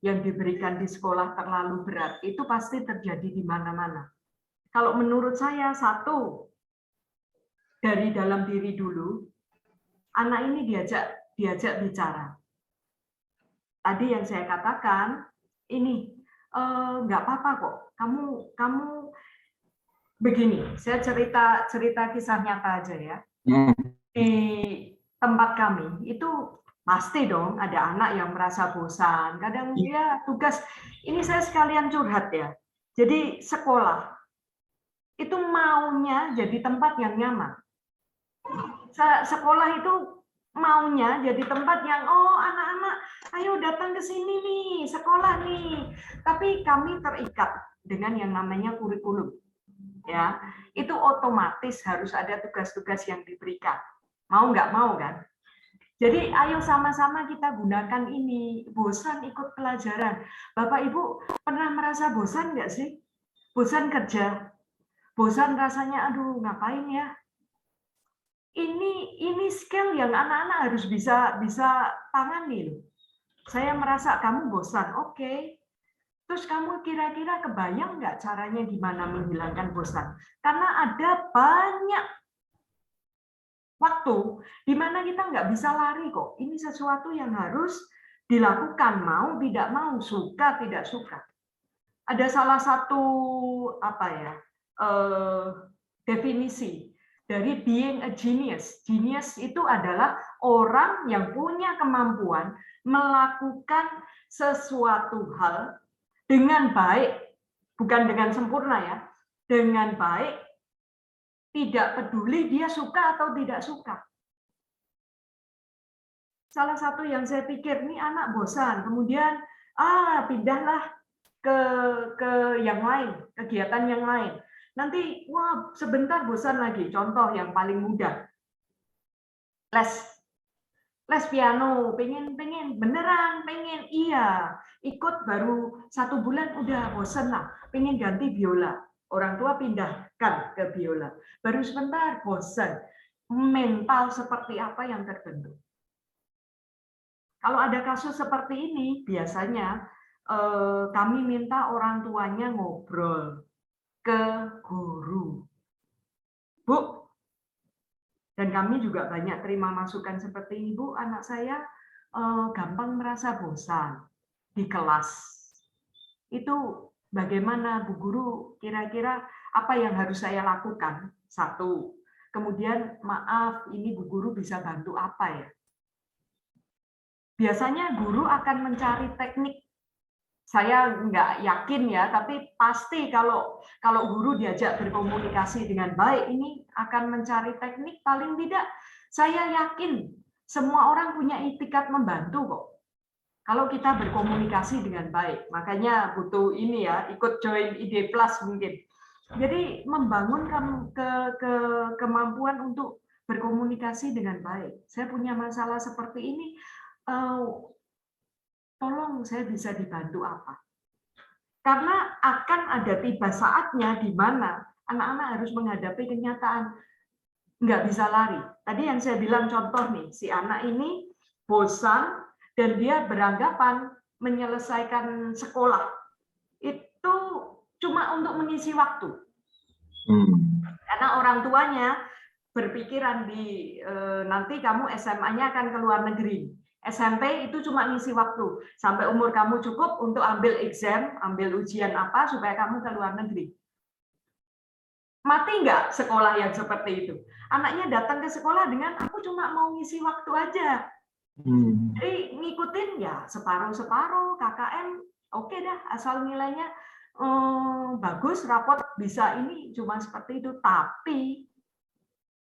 yang diberikan di sekolah terlalu berat, itu pasti terjadi di mana-mana. Kalau menurut saya, satu, dari dalam diri dulu, anak ini diajak bicara. Tadi yang saya katakan, ini nggak apa-apa kok, kamu begini, saya cerita kisah nyata aja ya. Di tempat kami itu pasti dong ada anak yang merasa bosan. Kadang dia tugas, ini saya sekalian curhat ya. Jadi sekolah itu maunya jadi tempat yang nyaman. Sekolah itu maunya jadi tempat yang anak-anak ayo datang ke sini nih, sekolah nih. Tapi kami terikat dengan yang namanya kurikulum. Ya, itu otomatis harus ada tugas-tugas yang diberikan. Mau nggak mau kan? Jadi ayo sama-sama kita gunakan ini. Bosan ikut pelajaran. Bapak Ibu pernah merasa bosan nggak sih? Bosan kerja? Bosan rasanya, aduh ngapain ya? Ini skill yang anak-anak harus bisa tangani. Saya merasa kamu bosan, oke. Terus kamu kira-kira kebayang nggak caranya gimana menghilangkan bosan? Karena ada banyak waktu di mana kita nggak bisa lari kok. Ini sesuatu yang harus dilakukan, mau tidak mau, suka tidak suka. Ada salah satu definisi dari being a genius. Genius itu adalah orang yang punya kemampuan melakukan sesuatu hal dengan baik, bukan dengan sempurna ya, dengan baik, tidak peduli dia suka atau tidak suka. Salah satu yang saya pikir, ini anak bosan, kemudian pindahlah ke yang lain, kegiatan yang lain. Nanti, wah sebentar bosan lagi. Contoh yang paling mudah, les piano, pengen beneran pengen, iya, ikut baru 1 bulan udah bosan lah, pengen ganti biola. Orang tua pindahkan ke biola, baru sebentar bosan. Mental seperti apa yang terbentuk? Kalau ada kasus seperti ini, biasanya kami minta orang tuanya ngobrol ke guru. Bu, dan kami juga banyak terima masukan seperti ini, Bu, anak saya gampang merasa bosan di kelas. Itu bagaimana, Bu Guru, kira-kira apa yang harus saya lakukan? 1. Kemudian, maaf, ini Bu Guru bisa bantu apa ya? Biasanya guru akan mencari teknik. Saya nggak yakin ya, tapi pasti kalau guru diajak berkomunikasi dengan baik, ini akan mencari teknik. Paling tidak, saya yakin semua orang punya itikat membantu kok. Kalau kita berkomunikasi dengan baik, makanya butuh ini ya, ikut join ID Plus mungkin. Jadi membangun kemampuan untuk berkomunikasi dengan baik. Saya punya masalah seperti ini. Tolong saya bisa dibantu apa? Karena akan ada tiba saatnya di mana anak-anak harus menghadapi kenyataan, nggak bisa lari. Tadi yang saya bilang contoh nih, si anak ini bosan dan dia beranggapan menyelesaikan sekolah itu cuma untuk mengisi waktu. Karena orang tuanya berpikiran nanti kamu SMA-nya akan ke luar negeri. SMP itu cuma ngisi waktu sampai umur kamu cukup untuk ambil exam, ambil ujian apa supaya kamu ke luar negeri. Mati nggak sekolah yang seperti itu? Anaknya datang ke sekolah dengan aku cuma mau ngisi waktu aja. Jadi ngikutin ya separuh-separuh, KKM oke dah, asal nilainya bagus, rapot bisa ini, cuma seperti itu. Tapi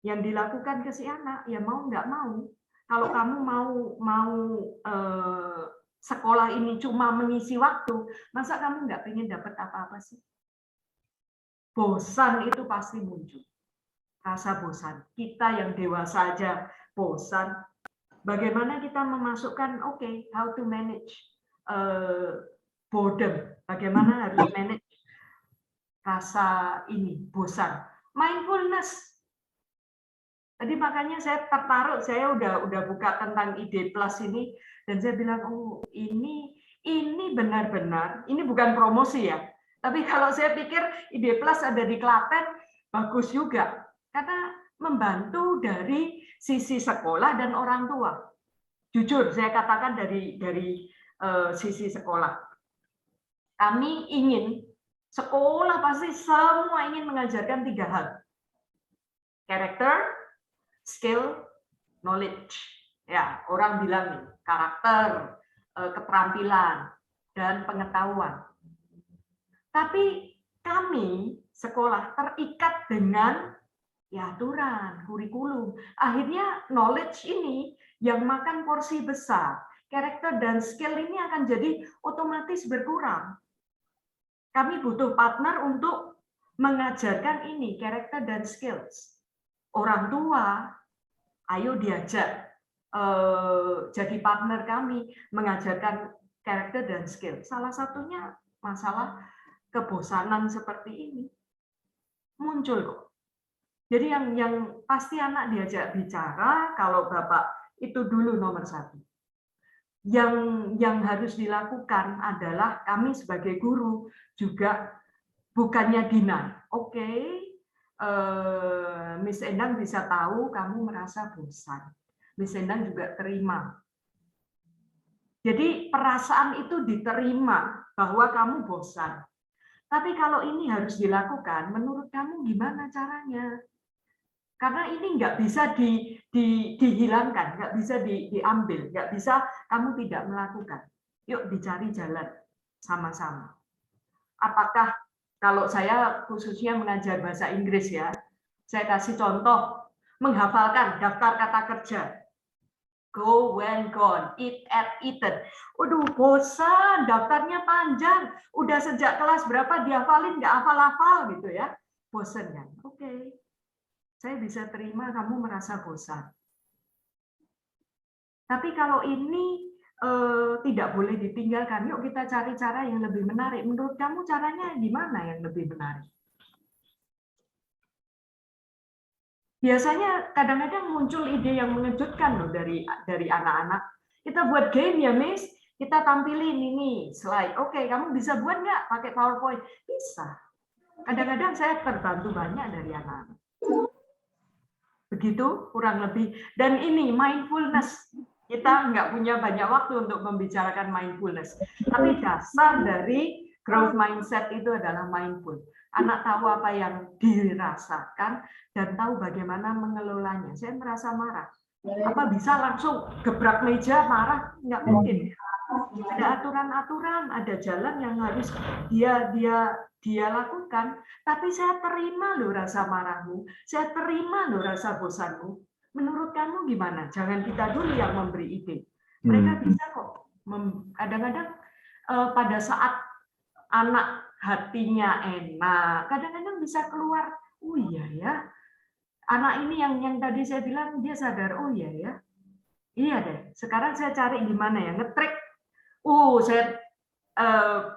yang dilakukan ke si anak ya mau nggak mau. Kalau kamu mau sekolah ini cuma mengisi waktu, masa kamu nggak pengen dapat apa-apa sih? Bosan itu pasti muncul. Rasa bosan. Kita yang dewasa aja bosan. Bagaimana kita memasukkan, how to manage boredom. Bagaimana harus manage rasa ini, bosan. Mindfulness. Tadi makanya saya tertarik, saya udah buka tentang ID Plus ini dan saya bilang, ini benar-benar, ini bukan promosi ya. Tapi kalau saya pikir ID Plus ada di Klaten bagus juga karena membantu dari sisi sekolah dan orang tua. Jujur saya katakan dari sisi sekolah. Kami ingin sekolah pasti semua ingin mengajarkan 3 hal. Karakter, skill, knowledge. Ya, orang bilang nih, karakter, keterampilan, dan pengetahuan. Tapi kami sekolah terikat dengan aturan, kurikulum. Akhirnya knowledge ini yang makan porsi besar. Karakter dan skill ini akan jadi otomatis berkurang. Kami butuh partner untuk mengajarkan ini, karakter dan skills. Orang tua, ayo diajak jadi partner kami mengajarkan karakter dan skill. Salah satunya masalah kebosanan seperti ini muncul kok. Jadi yang pasti anak diajak bicara, kalau bapak itu dulu nomor 1. Yang harus dilakukan adalah kami sebagai guru juga bukannya deny. Miss Endang bisa tahu kamu merasa bosan. Miss Endang juga terima. Jadi perasaan itu diterima bahwa kamu bosan. Tapi kalau ini harus dilakukan, menurut kamu gimana caranya? Karena ini nggak bisa dihilangkan, nggak bisa diambil, nggak bisa kamu tidak melakukan. Yuk dicari jalan sama-sama. Apakah kalau saya khususnya mengajar bahasa Inggris ya, saya kasih contoh menghafalkan daftar kata kerja. Go, when, gone, eat, at, eaten. Waduh, bosan, daftarnya panjang. Udah sejak kelas berapa dihafalin, nggak hafal-hafal gitu ya. Bosan kan? Oke. Saya bisa terima kamu merasa bosan. Tapi kalau ini tidak boleh ditinggalkan, yuk kita cari cara yang lebih menarik. Menurut kamu caranya gimana yang lebih menarik? Biasanya kadang-kadang muncul ide yang mengejutkan loh dari anak-anak. Kita buat game ya, Miss. Kita tampilin ini slide. Oke, kamu bisa buat nggak pakai PowerPoint? Bisa. Kadang-kadang saya terbantu banyak dari anak-anak. Begitu kurang lebih. Dan ini mindfulness. Kita nggak punya banyak waktu untuk membicarakan mindfulness. Tapi dasar dari growth mindset itu adalah mindful. Anak tahu apa yang dirasakan dan tahu bagaimana mengelolanya. Saya merasa marah. Apa bisa langsung gebrak meja marah? Nggak mungkin. Ada aturan-aturan, ada jalan yang harus dia lakukan. Tapi saya terima loh rasa marahmu, saya terima loh rasa bosanmu. Menurut kamu gimana? Jangan kita dulu yang memberi ide. Mereka bisa kok. Kadang-kadang pada saat anak hatinya enak, kadang-kadang bisa keluar, oh iya ya, anak ini yang tadi saya bilang dia sadar, oh iya ya, iya deh. Sekarang saya cari gimana ya ngetrik. Saya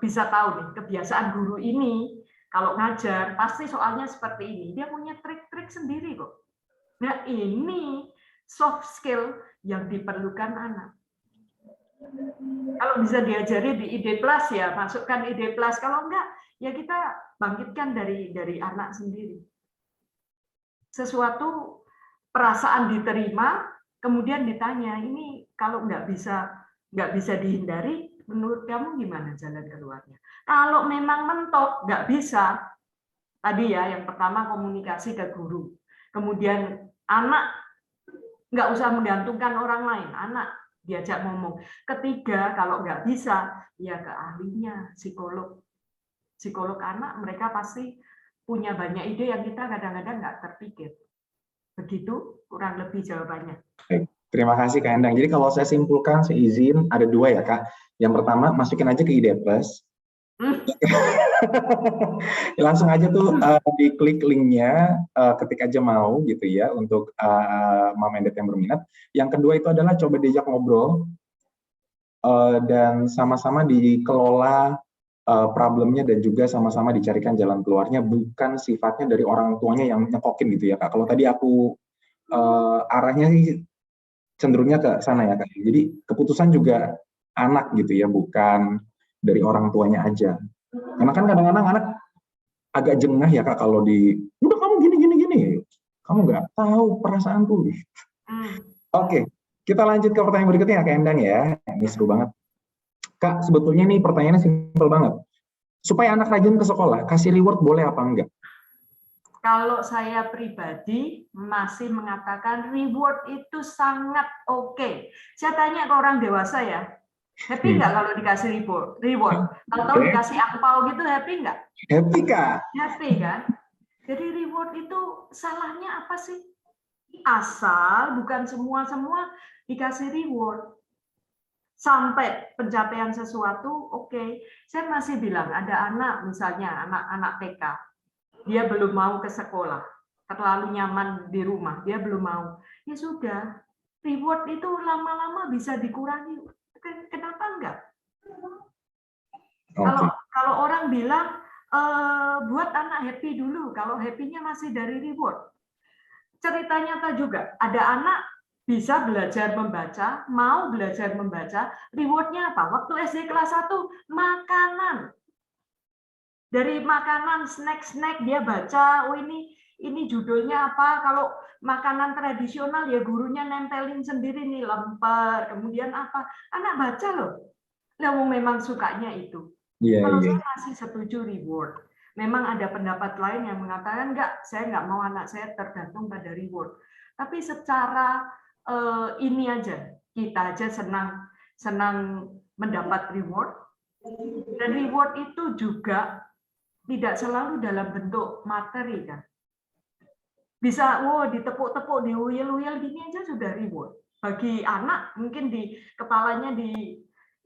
bisa tahu nih kebiasaan guru ini kalau ngajar pasti soalnya seperti ini. Dia punya trik-trik sendiri kok. Nah ini soft skill yang diperlukan anak. Kalau bisa diajari di ID Plus ya masukkan ID Plus. Kalau enggak ya kita bangkitkan dari anak sendiri. Sesuatu perasaan diterima kemudian ditanya ini kalau nggak bisa dihindari, menurut kamu gimana jalan keluarnya? Kalau memang mentok, nggak bisa, tadi ya yang pertama komunikasi ke guru. Kemudian anak nggak usah menggantungkan orang lain, anak diajak ngomong. Ketiga, kalau nggak bisa, ya ke ahlinya, psikolog. Psikolog anak, mereka pasti punya banyak ide yang kita kadang-kadang nggak terpikir. Begitu kurang lebih jawabannya. Terima kasih Kak Endang. Jadi kalau saya simpulkan, saya izin ada dua ya Kak. Yang pertama, masukin aja ke ID Plus. Langsung aja tuh diklik linknya, ketik aja mau gitu ya untuk Mama Endet yang berminat. Yang kedua itu adalah coba diajak ngobrol dan sama-sama dikelola problemnya dan juga sama-sama dicarikan jalan keluarnya, bukan sifatnya dari orang tuanya yang nyekokin gitu ya Kak. Kalau tadi aku arahnya sih cenderungnya ke sana ya Kak. Jadi keputusan juga anak gitu ya, bukan dari orang tuanya aja. Karena kan kadang-kadang anak agak jengah ya Kak kalau udah kamu gini. Kamu nggak tahu perasaanku. Oke, kita lanjut ke pertanyaan berikutnya Kak Endang ya. Ini seru banget. Kak, sebetulnya nih pertanyaannya simpel banget. Supaya anak rajin ke sekolah, kasih reward boleh apa enggak? Kalau saya pribadi masih mengatakan reward itu sangat oke. Saya tanya ke orang dewasa ya, happy nggak kalau dikasih reward? Kalau tahu dikasih angpau gitu happy nggak? Happy Kak. Happy kan? Jadi reward itu salahnya apa sih? Asal bukan semua dikasih reward. Sampai pencapaian sesuatu, oke. Saya masih bilang ada anak misalnya anak-anak TK. Dia belum mau ke sekolah, terlalu nyaman di rumah, dia belum mau. Ya sudah, reward itu lama-lama bisa dikurangi. Kenapa enggak? Kalau orang bilang buat anak happy dulu, kalau happy-nya masih dari reward. Cerita nyata juga, ada anak bisa belajar membaca, mau belajar membaca, reward-nya apa? Waktu SD kelas 1, makanan. Dari makanan, snack-snack dia baca, oh ini judulnya apa? Kalau makanan tradisional ya gurunya nempelin sendiri nih lemper, kemudian apa? Anak baca loh. Memang sukanya itu. Kalau saya masih setuju reward. Memang ada pendapat lain yang mengatakan enggak, saya nggak mau anak saya tergantung pada reward. Tapi secara ini aja, kita aja senang mendapat reward, dan reward itu juga tidak selalu dalam bentuk materi kan. Bisa ditepuk-tepuk, diuyel-uyel gini aja sudah reward. Bagi anak mungkin di kepalanya di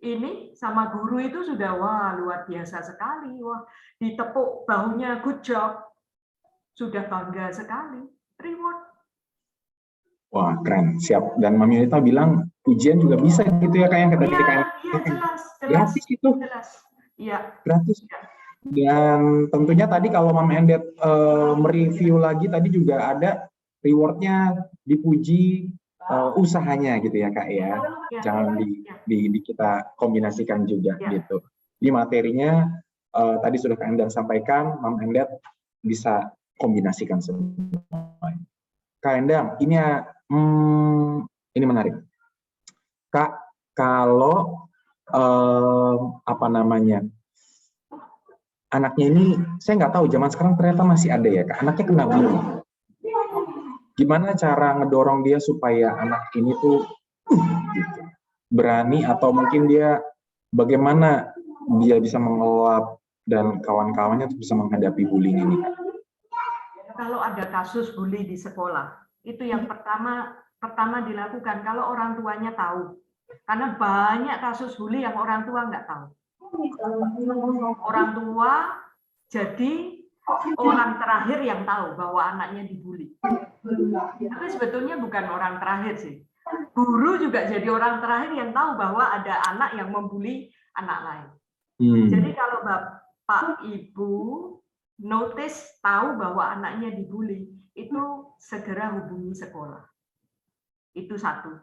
ini sama guru itu sudah wah luar biasa sekali, wah ditepuk bahunya good job, sudah bangga sekali, reward. Wah, keren, siap. Dan Mami Yunita bilang ujian juga bisa gitu ya, Kak, yang tadi Iya, Kak. jelas. Gratis itu. Jelas. Iya. Gratis. Dan tentunya tadi kalau Mami Endet mereview lagi tadi juga ada rewardnya, dipuji usahanya gitu ya, Kak ya. Jangan di kita kombinasikan juga gitu. Di materinya tadi sudah Kak Endang sampaikan, Mami Endet bisa kombinasikan semua. Kak Endang, ini menarik. Kak, kalau anaknya ini, saya nggak tahu, zaman sekarang ternyata masih ada ya, Kak. Anaknya kena bully. Gimana cara ngedorong dia supaya anak ini tuh gitu, berani, atau mungkin dia bagaimana dia bisa mengelak dan kawan-kawannya tuh bisa menghadapi bullying ini, Kak? Kalau ada kasus bully di sekolah, itu yang pertama dilakukan kalau orang tuanya tahu. Karena banyak kasus bully yang orang tua nggak tahu. Orang tua jadi orang terakhir yang tahu bahwa anaknya dibully. Tapi sebetulnya bukan orang terakhir sih. Guru juga jadi orang terakhir yang tahu bahwa ada anak yang membuli anak lain. Jadi kalau Bapak Ibu notice tahu bahwa anaknya dibully, itu segera hubungi sekolah. Itu satu.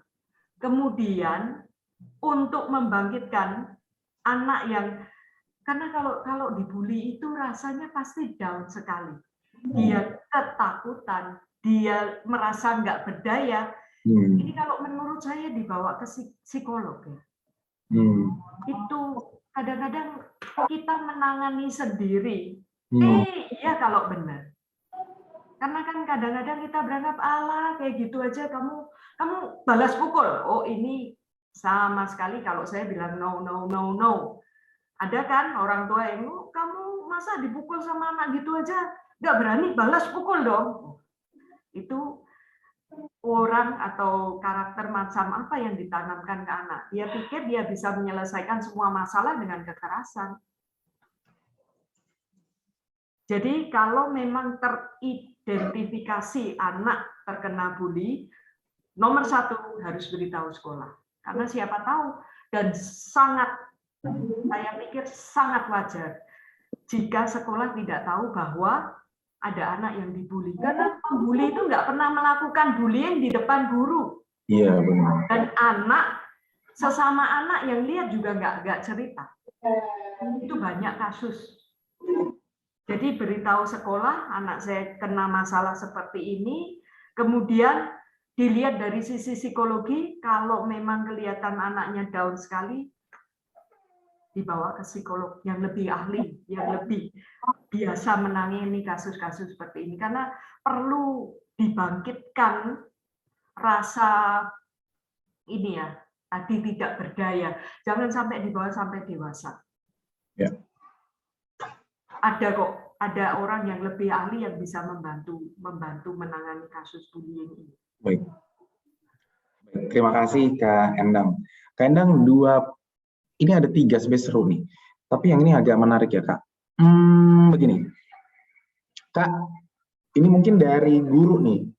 Kemudian untuk membangkitkan anak yang, karena kalau dibully itu rasanya pasti down sekali. Dia ketakutan, dia merasa nggak berdaya. Ini kalau menurut saya dibawa ke psikolog ya. Itu kadang-kadang kita menangani sendiri. Iya kalau benar. Karena kan kadang-kadang kita beranggap alah kayak gitu aja kamu balas pukul. Oh ini sama sekali kalau saya bilang no. Ada kan orang tua yang kamu masa dipukul sama anak gitu aja nggak berani balas pukul dong. Itu orang atau karakter macam apa yang ditanamkan ke anak. Dia pikir dia bisa menyelesaikan semua masalah dengan kekerasan. Jadi kalau memang teridentifikasi anak terkena bully, nomor satu harus beritahu sekolah. Karena siapa tahu, dan saya pikir sangat wajar jika sekolah tidak tahu bahwa ada anak yang dibully. Karena pembuli itu nggak pernah melakukan bullying di depan guru. Iya, benar. Dan sesama anak yang lihat juga nggak cerita. Itu banyak kasus. Jadi beritahu sekolah, anak saya kena masalah seperti ini, kemudian dilihat dari sisi psikologi, kalau memang kelihatan anaknya down sekali, dibawa ke psikolog yang lebih ahli, yang lebih biasa menangani kasus-kasus seperti ini. Karena perlu dibangkitkan rasa ini ya, tadi tidak berdaya. Jangan sampai dibawa sampai dewasa. Ya. Ada orang yang lebih ahli yang bisa membantu menangani kasus bullying ini. Baik. Terima kasih Kak Endang. Kak Endang, ini ada 3 sebenarnya seru nih. Tapi yang ini agak menarik ya Kak. Begini, Kak, ini mungkin dari guru nih.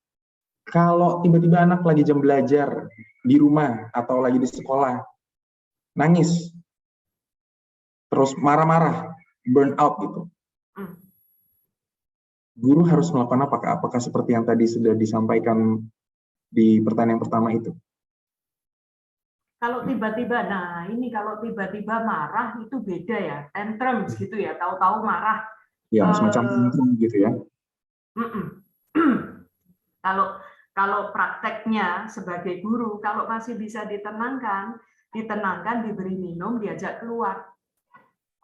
Kalau tiba-tiba anak lagi jam belajar di rumah atau lagi di sekolah, nangis, terus marah-marah, burn out gitu. Guru harus melakukan apa Kak? Apakah seperti yang tadi sudah disampaikan di pertanyaan pertama itu? Kalau tiba-tiba, kalau tiba-tiba marah itu beda ya, tantrums gitu ya, tahu-tahu marah. Ya, semacam tantrum gitu ya. Kalau prakteknya sebagai guru, kalau masih bisa ditenangkan, diberi minum, diajak keluar.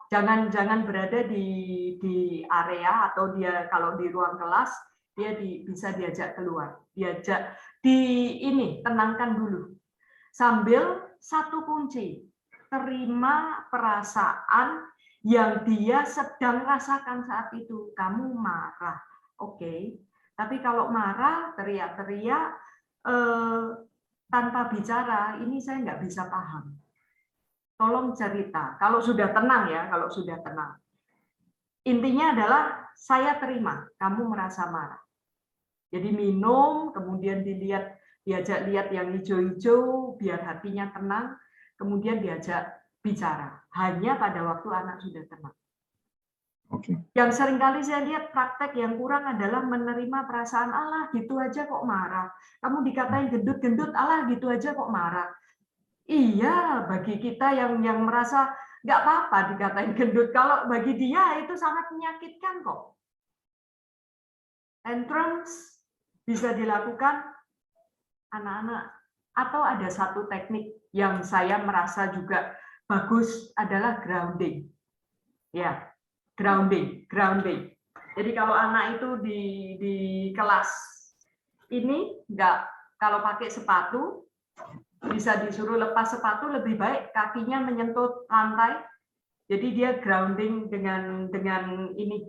Jangan berada di area atau dia kalau di ruang kelas dia bisa diajak keluar, tenangkan dulu. Sambil satu kunci, terima perasaan yang dia sedang rasakan saat itu. Kamu marah, oke. Tapi kalau marah, teriak-teriak tanpa bicara, ini saya nggak bisa paham. Tolong cerita. Kalau sudah tenang ya, kalau sudah tenang. Intinya adalah saya terima, kamu merasa marah. Jadi minum, kemudian diajak lihat yang hijau-hijau, biar hatinya tenang, kemudian diajak bicara. Hanya pada waktu anak sudah tenang. Oke. Yang seringkali saya lihat praktek yang kurang adalah menerima perasaan, alah gitu aja kok marah. Kamu dikatain gendut-gendut, alah gitu aja kok marah. Iya, bagi kita yang merasa nggak apa-apa dikatain gendut, kalau bagi dia itu sangat menyakitkan kok. Tantrums bisa dilakukan anak-anak, atau ada satu teknik yang saya merasa juga bagus adalah grounding. Ya, grounding. Jadi kalau anak itu di kelas ini kalau pakai sepatu bisa disuruh lepas sepatu, lebih baik kakinya menyentuh lantai. Jadi dia grounding dengan ini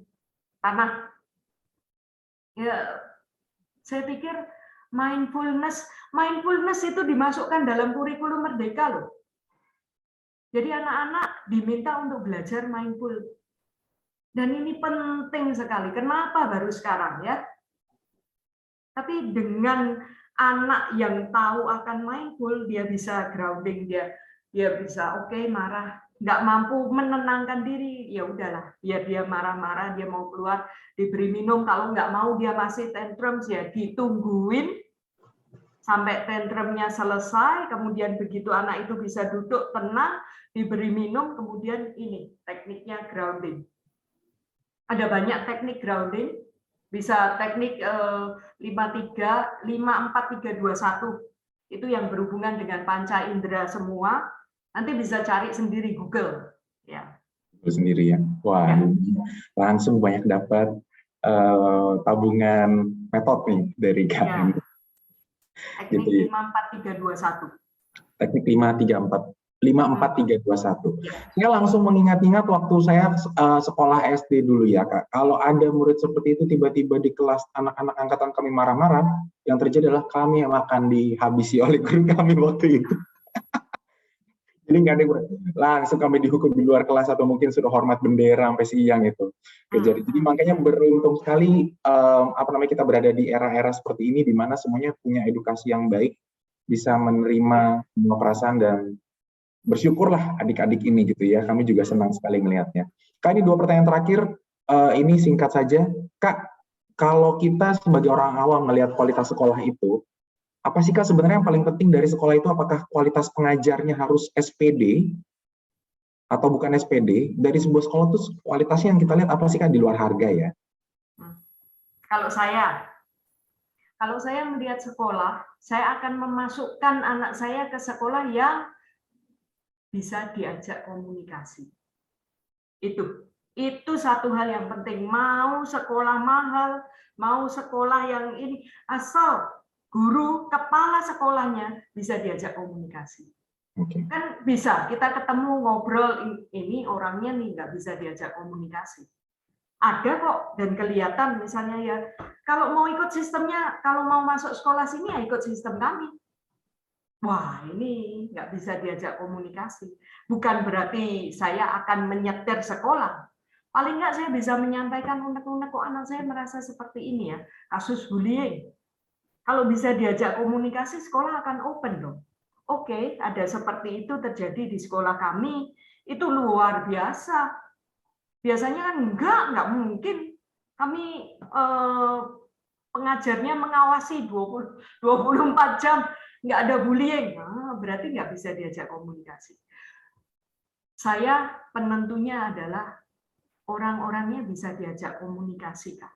tanah. Ya, saya pikir mindfulness itu dimasukkan dalam kurikulum Merdeka loh. Jadi anak-anak diminta untuk belajar mindful. Dan ini penting sekali. Kenapa baru sekarang ya? Tapi dengan anak yang tahu akan mindful, dia bisa grounding, dia bisa oke, marah, nggak mampu menenangkan diri, ya udahlah, biar dia marah-marah, dia mau keluar, diberi minum, kalau nggak mau dia masih tantrums, ya ditungguin sampai tantrumnya selesai, kemudian begitu anak itu bisa duduk tenang, diberi minum, kemudian ini tekniknya grounding. Ada banyak teknik grounding, bisa teknik 5-4-3-2-1, itu yang berhubungan dengan panca indera semua. Nanti bisa cari sendiri Google. Ya. Sendiri ya. Wah, ya. Langsung banyak dapat tabungan metode nih dari Kak. Ya. Teknik 5-4-3-2-1. Teknik 5-4-3-2-1. Saya langsung mengingat-ingat waktu saya sekolah SD dulu ya Kak. Kalau ada murid seperti itu tiba-tiba di kelas anak-anak angkatan kami marah-marah, yang terjadi adalah kami yang akan dihabisi oleh guru kami waktu itu. Jadi nggak ada langsung kami dihukum di luar kelas atau mungkin sudah hormat bendera sampai siang itu. Jadi makanya beruntung sekali kita berada di era-era seperti ini di mana semuanya punya edukasi yang baik, bisa menerima semua perasaan dan bersyukurlah adik-adik ini gitu ya. Kami juga senang sekali melihatnya. Kak, ini 2 pertanyaan terakhir. Ini singkat saja. Kak, kalau kita sebagai orang awam melihat kualitas sekolah itu, apa sih Kak sebenarnya yang paling penting dari sekolah itu? Apakah kualitas pengajarnya harus SPD atau bukan SPD? Dari sebuah sekolah itu kualitasnya yang kita lihat apa sih Kak di luar harga ya? Kalau saya melihat sekolah, saya akan memasukkan anak saya ke sekolah yang bisa diajak komunikasi. Itu satu hal yang penting. Mau sekolah mahal, mau sekolah yang ini, asal guru, kepala sekolahnya bisa diajak komunikasi. Kan bisa, kita ketemu ngobrol, ini orangnya nih nggak bisa diajak komunikasi. Ada kok, dan kelihatan misalnya ya, kalau mau ikut sistemnya, kalau mau masuk sekolah sini ya ikut sistem kami. Wah, ini nggak bisa diajak komunikasi. Bukan berarti saya akan menyetir sekolah. Paling nggak saya bisa menyampaikan unek-unek kok anak saya merasa seperti ini ya, kasus bullying. Kalau bisa diajak komunikasi, sekolah akan open dong. Oke, ada seperti itu terjadi di sekolah kami, itu luar biasa. Biasanya kan nggak mungkin. Kami pengajarnya mengawasi 24 jam, nggak ada bullying, berarti nggak bisa diajak komunikasi. Saya penentunya adalah orang-orangnya bisa diajak komunikasi, Kak.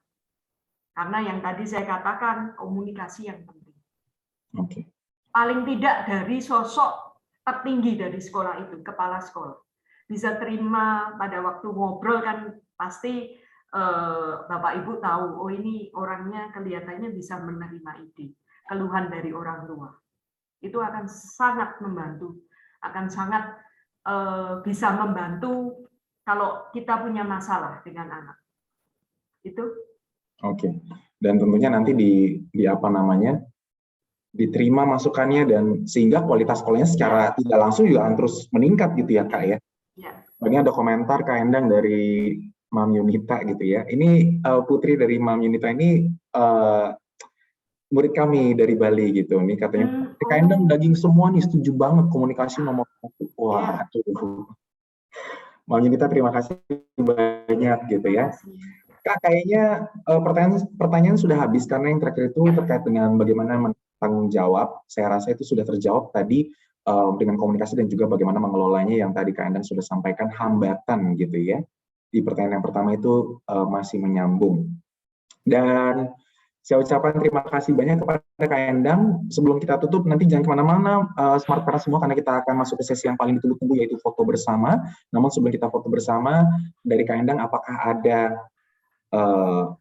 Karena yang tadi saya katakan, komunikasi yang penting. Paling tidak dari sosok tertinggi dari sekolah itu, kepala sekolah. bisa terima pada waktu ngobrol kan pasti Bapak Ibu tahu, oh ini orangnya kelihatannya bisa menerima ide, keluhan dari orang tua. Itu akan sangat membantu, akan sangat bisa membantu kalau kita punya masalah dengan anak. Itu. Oke. Dan tentunya nanti di apa namanya, diterima masukannya dan sehingga kualitas sekolahnya secara tidak langsung juga akan terus meningkat gitu ya Kak ya. Ya. Ini ada komentar Kak Endang dari Mam Yunita gitu ya. Ini Putri dari Mam Yunita ini murid kami dari Bali gitu. Ini katanya Kak Endang daging semua nih, setuju banget, komunikasi nomor 1. Wah, aduh. Mam Yunita terima kasih banyak gitu ya. Kak, kayaknya pertanyaan sudah habis karena yang terakhir itu terkait dengan bagaimana tanggung jawab. Saya rasa itu sudah terjawab tadi dengan komunikasi dan juga bagaimana mengelolanya yang tadi Kak Endang sudah sampaikan, hambatan gitu ya. Di pertanyaan yang pertama itu masih menyambung. Dan saya ucapkan terima kasih banyak kepada Kak Endang. Sebelum kita tutup, nanti jangan kemana-mana Smart Parents semua, karena kita akan masuk ke sesi yang paling ditunggu-tunggu, yaitu foto bersama. Namun sebelum kita foto bersama, dari Kak Endang, apakah ada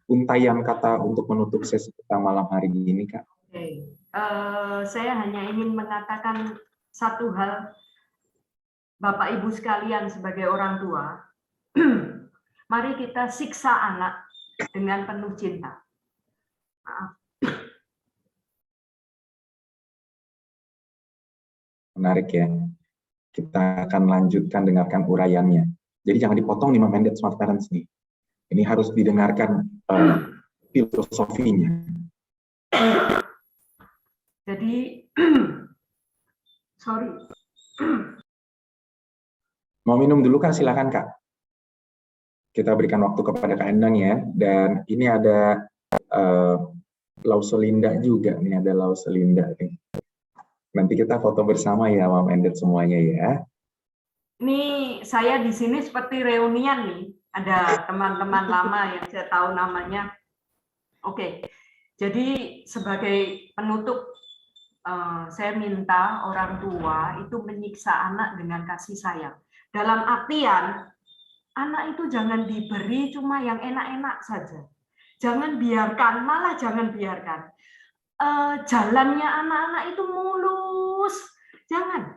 untayan kata untuk menutup sesi kita malam hari ini, Kak? Oke. Saya hanya ingin mengatakan satu hal, Bapak Ibu sekalian sebagai orang tua, mari kita siksa anak dengan penuh cinta. Maaf. Menarik ya. Kita akan lanjutkan dengarkan uraiannya. Jadi jangan dipotong nih Mandate Smart Parents nih. Ini harus didengarkan filosofinya. Jadi, sorry. Mau minum dulu Kak, silakan Kak. Kita berikan waktu kepada Kak Endang ya. Dan ini ada Lauselinda juga nih, ada Lauselinda nih. Nanti kita foto bersama ya, Mam Endet semuanya ya. Ini saya di sini seperti reunian nih. Ada teman-teman lama yang saya tahu namanya. Oke. Jadi sebagai penutup, saya minta orang tua itu menyiksa anak dengan kasih sayang. Dalam artian, anak itu jangan diberi cuma yang enak-enak saja. Jangan biarkan, malah jangan biarkan. Jalannya anak-anak itu mulus. Jangan.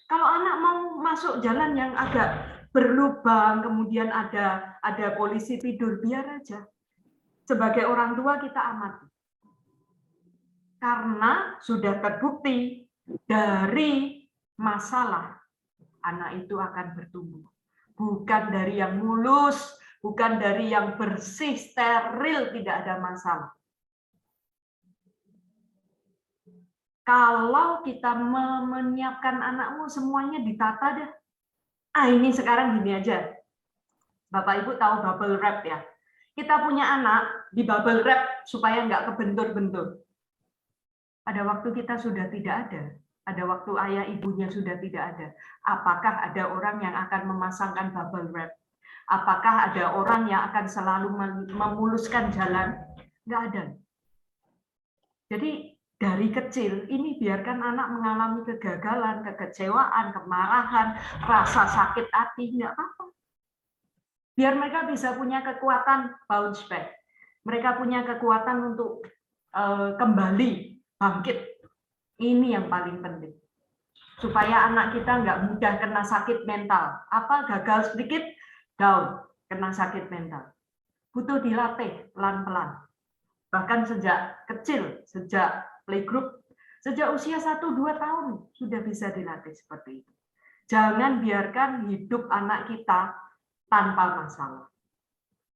Kalau anak mau masuk jalan yang agak berlubang, kemudian ada polisi tidur, biar aja. Sebagai orang tua kita amati. Karena sudah terbukti dari masalah, anak itu akan bertumbuh. Bukan dari yang mulus, bukan dari yang bersih, steril, tidak ada masalah. Kalau kita menyiapkan anakmu semuanya ditata deh. Ini sekarang gini aja. Bapak Ibu tahu bubble wrap ya? Kita punya anak di bubble wrap supaya nggak kebentur-bentur. Pada waktu kita sudah tidak ada. Ada waktu ayah ibunya sudah tidak ada. Apakah ada orang yang akan memasangkan bubble wrap? Apakah ada orang yang akan selalu memuluskan jalan? Nggak ada. Jadi dari kecil ini biarkan anak mengalami kegagalan, kekecewaan, kemarahan, rasa sakit hati, nggak apa-apa. Biar mereka bisa punya kekuatan bounce back. Mereka punya kekuatan untuk kembali bangkit. Ini yang paling penting. Supaya anak kita nggak mudah kena sakit mental. Apa gagal sedikit, down, kena sakit mental. Butuh dilatih pelan-pelan. Bahkan sejak kecil, sejak playgroup, sejak usia 1-2 tahun sudah bisa dilatih seperti itu. Jangan biarkan hidup anak kita tanpa masalah.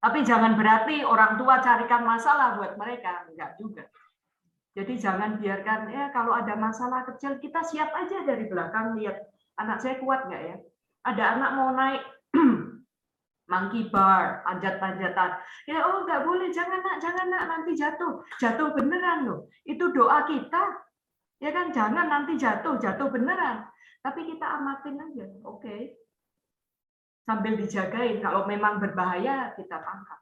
Tapi jangan berarti orang tua carikan masalah buat mereka, enggak juga. Jadi jangan biarkan, kalau ada masalah kecil, kita siap aja dari belakang, lihat anak saya kuat nggak ya. Ada anak mau naik monkey bar, panjat-panjatan. Ya, nggak boleh, jangan nak, nanti jatuh. Jatuh beneran loh. Itu doa kita. Ya kan, jangan nanti jatuh beneran. Tapi kita amatin aja, oke. Sambil dijagain, kalau memang berbahaya, kita tangkap.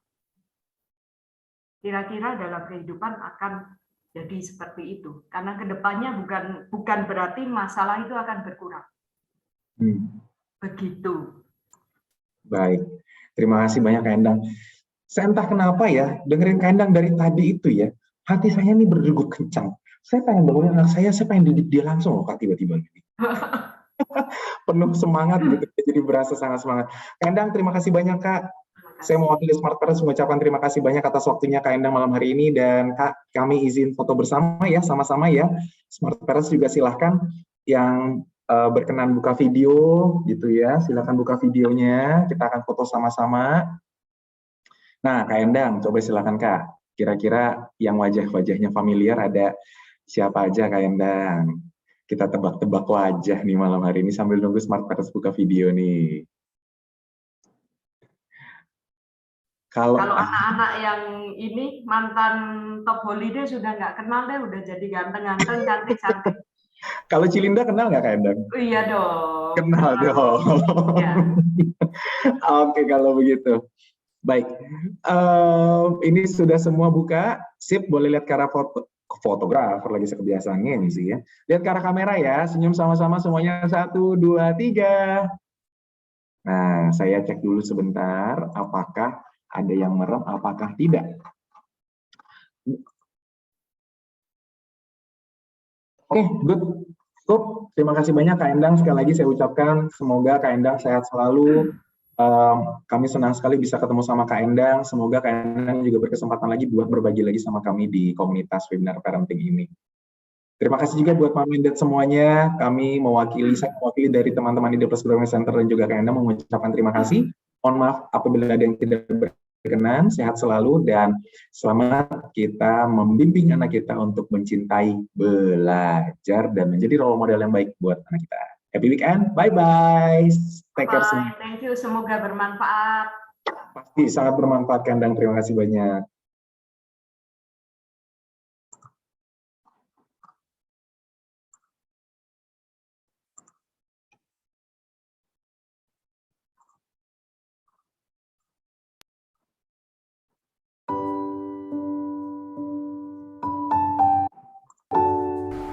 Kira-kira dalam kehidupan akan jadi seperti itu. Karena kedepannya bukan berarti masalah itu akan berkurang. Begitu. Baik, terima kasih banyak Kak Endang. Saya entah kenapa ya, dengerin Kak Endang dari tadi itu ya, hati saya nih berdegup kencang. Saya pengen bangunin anak saya pengen didik dia langsung loh Kak, tiba-tiba gini. Penuh semangat gitu, jadi berasa sangat semangat. Kak Endang, terima kasih banyak Kak. Saya mewakili Smart Parents mengucapkan terima kasih banyak atas waktunya Kak Endang malam hari ini, dan Kak, kami izin foto bersama ya, sama-sama ya. Smart Parents juga silahkan yang berkenan buka video gitu ya, silahkan buka videonya, kita akan foto sama-sama. Nah Kak Endang, coba silahkan Kak, kira-kira yang wajah-wajahnya familiar ada siapa aja Kak Endang? Kita tebak-tebak wajah nih malam hari ini sambil nunggu Smart Parents buka video nih. Kalau anak-anak yang ini mantan Top Holiday sudah nggak kenal deh, udah jadi ganteng-ganteng, cantik-cantik. Kalau Cilinda kenal nggak Kak Endang? Oh, iya dong. Kenal dong. Ya. Oke kalau begitu. Baik, ini sudah semua buka. Sip, boleh lihat ke arah fotografer lagi kebiasaannya ini sih ya. Lihat ke arah kamera ya, senyum sama-sama semuanya 1, 2, 3. Nah, saya cek dulu sebentar, apakah ada yang merem, apakah tidak. Oke, good. Cukup. Terima kasih banyak Kak Endang. Sekali lagi saya ucapkan semoga Kak Endang sehat selalu. Kami senang sekali bisa ketemu sama Kak Endang. Semoga Kak Endang juga berkesempatan lagi buat berbagi lagi sama kami di komunitas webinar parenting ini. Terima kasih juga buat Mama and Dad semuanya. Saya mewakili dari teman-teman di The Plus Growing Center dan juga Kak Endang mengucapkan terima kasih. Mohon maaf apabila ada yang tidak berkenan, sehat selalu, dan selamat kita membimbing anak kita untuk mencintai belajar dan menjadi role model yang baik buat anak kita. Happy weekend, bye-bye. Take care semua. Thank you, semoga bermanfaat. Pasti sangat bermanfaat, Kak Endang. Terima kasih banyak.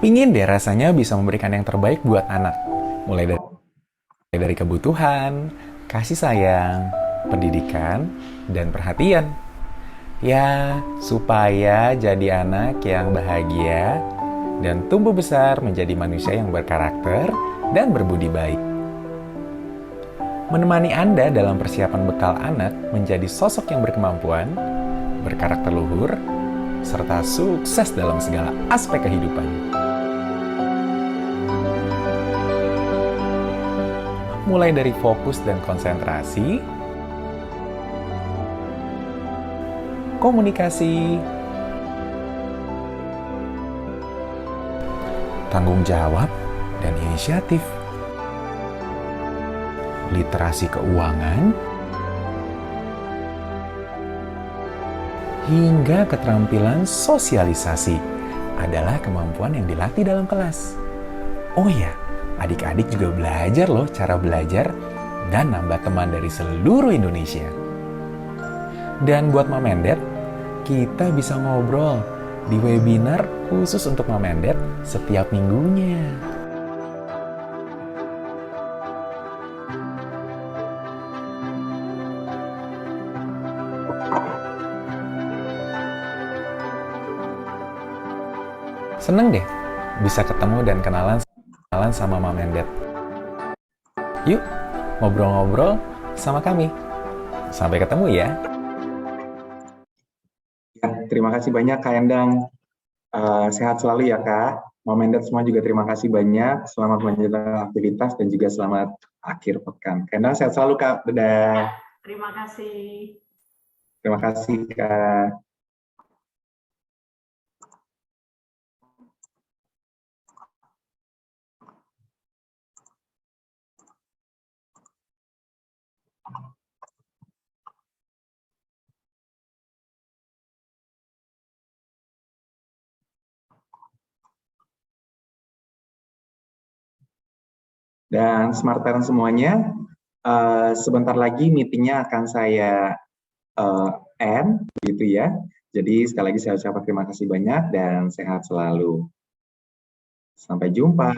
Pingin deh rasanya bisa memberikan yang terbaik buat anak. Mulai dari kebutuhan, kasih sayang, pendidikan, dan perhatian. Ya, supaya jadi anak yang bahagia dan tumbuh besar menjadi manusia yang berkarakter dan berbudi baik. Menemani Anda dalam persiapan bekal anak menjadi sosok yang berkemampuan, berkarakter luhur, serta sukses dalam segala aspek kehidupan. Mulai dari fokus dan konsentrasi, komunikasi, tanggung jawab, dan inisiatif, literasi keuangan, hingga keterampilan sosialisasi adalah kemampuan yang dilatih dalam kelas. Oh ya, adik-adik juga belajar loh cara belajar dan nambah teman dari seluruh Indonesia. Dan buat Mom and Dad, kita bisa ngobrol di webinar khusus untuk Mom and Dad setiap minggunya. Seneng deh bisa ketemu dan kenalan sama Mom and Dad. Yuk, ngobrol-ngobrol sama kami. Sampai ketemu ya. Ya, terima kasih banyak Kak Endang. Sehat selalu ya Kak. Mom and Dad semua juga terima kasih banyak. Selamat melanjutkan aktivitas dan juga selamat akhir pekan. Kak Endang sehat selalu Kak. Dadah. Terima kasih. Terima kasih Kak. Dan Smart Parent semuanya, sebentar lagi meetingnya akan saya end, gitu ya. Jadi sekali lagi saya ucapkan terima kasih banyak dan sehat selalu. Sampai jumpa.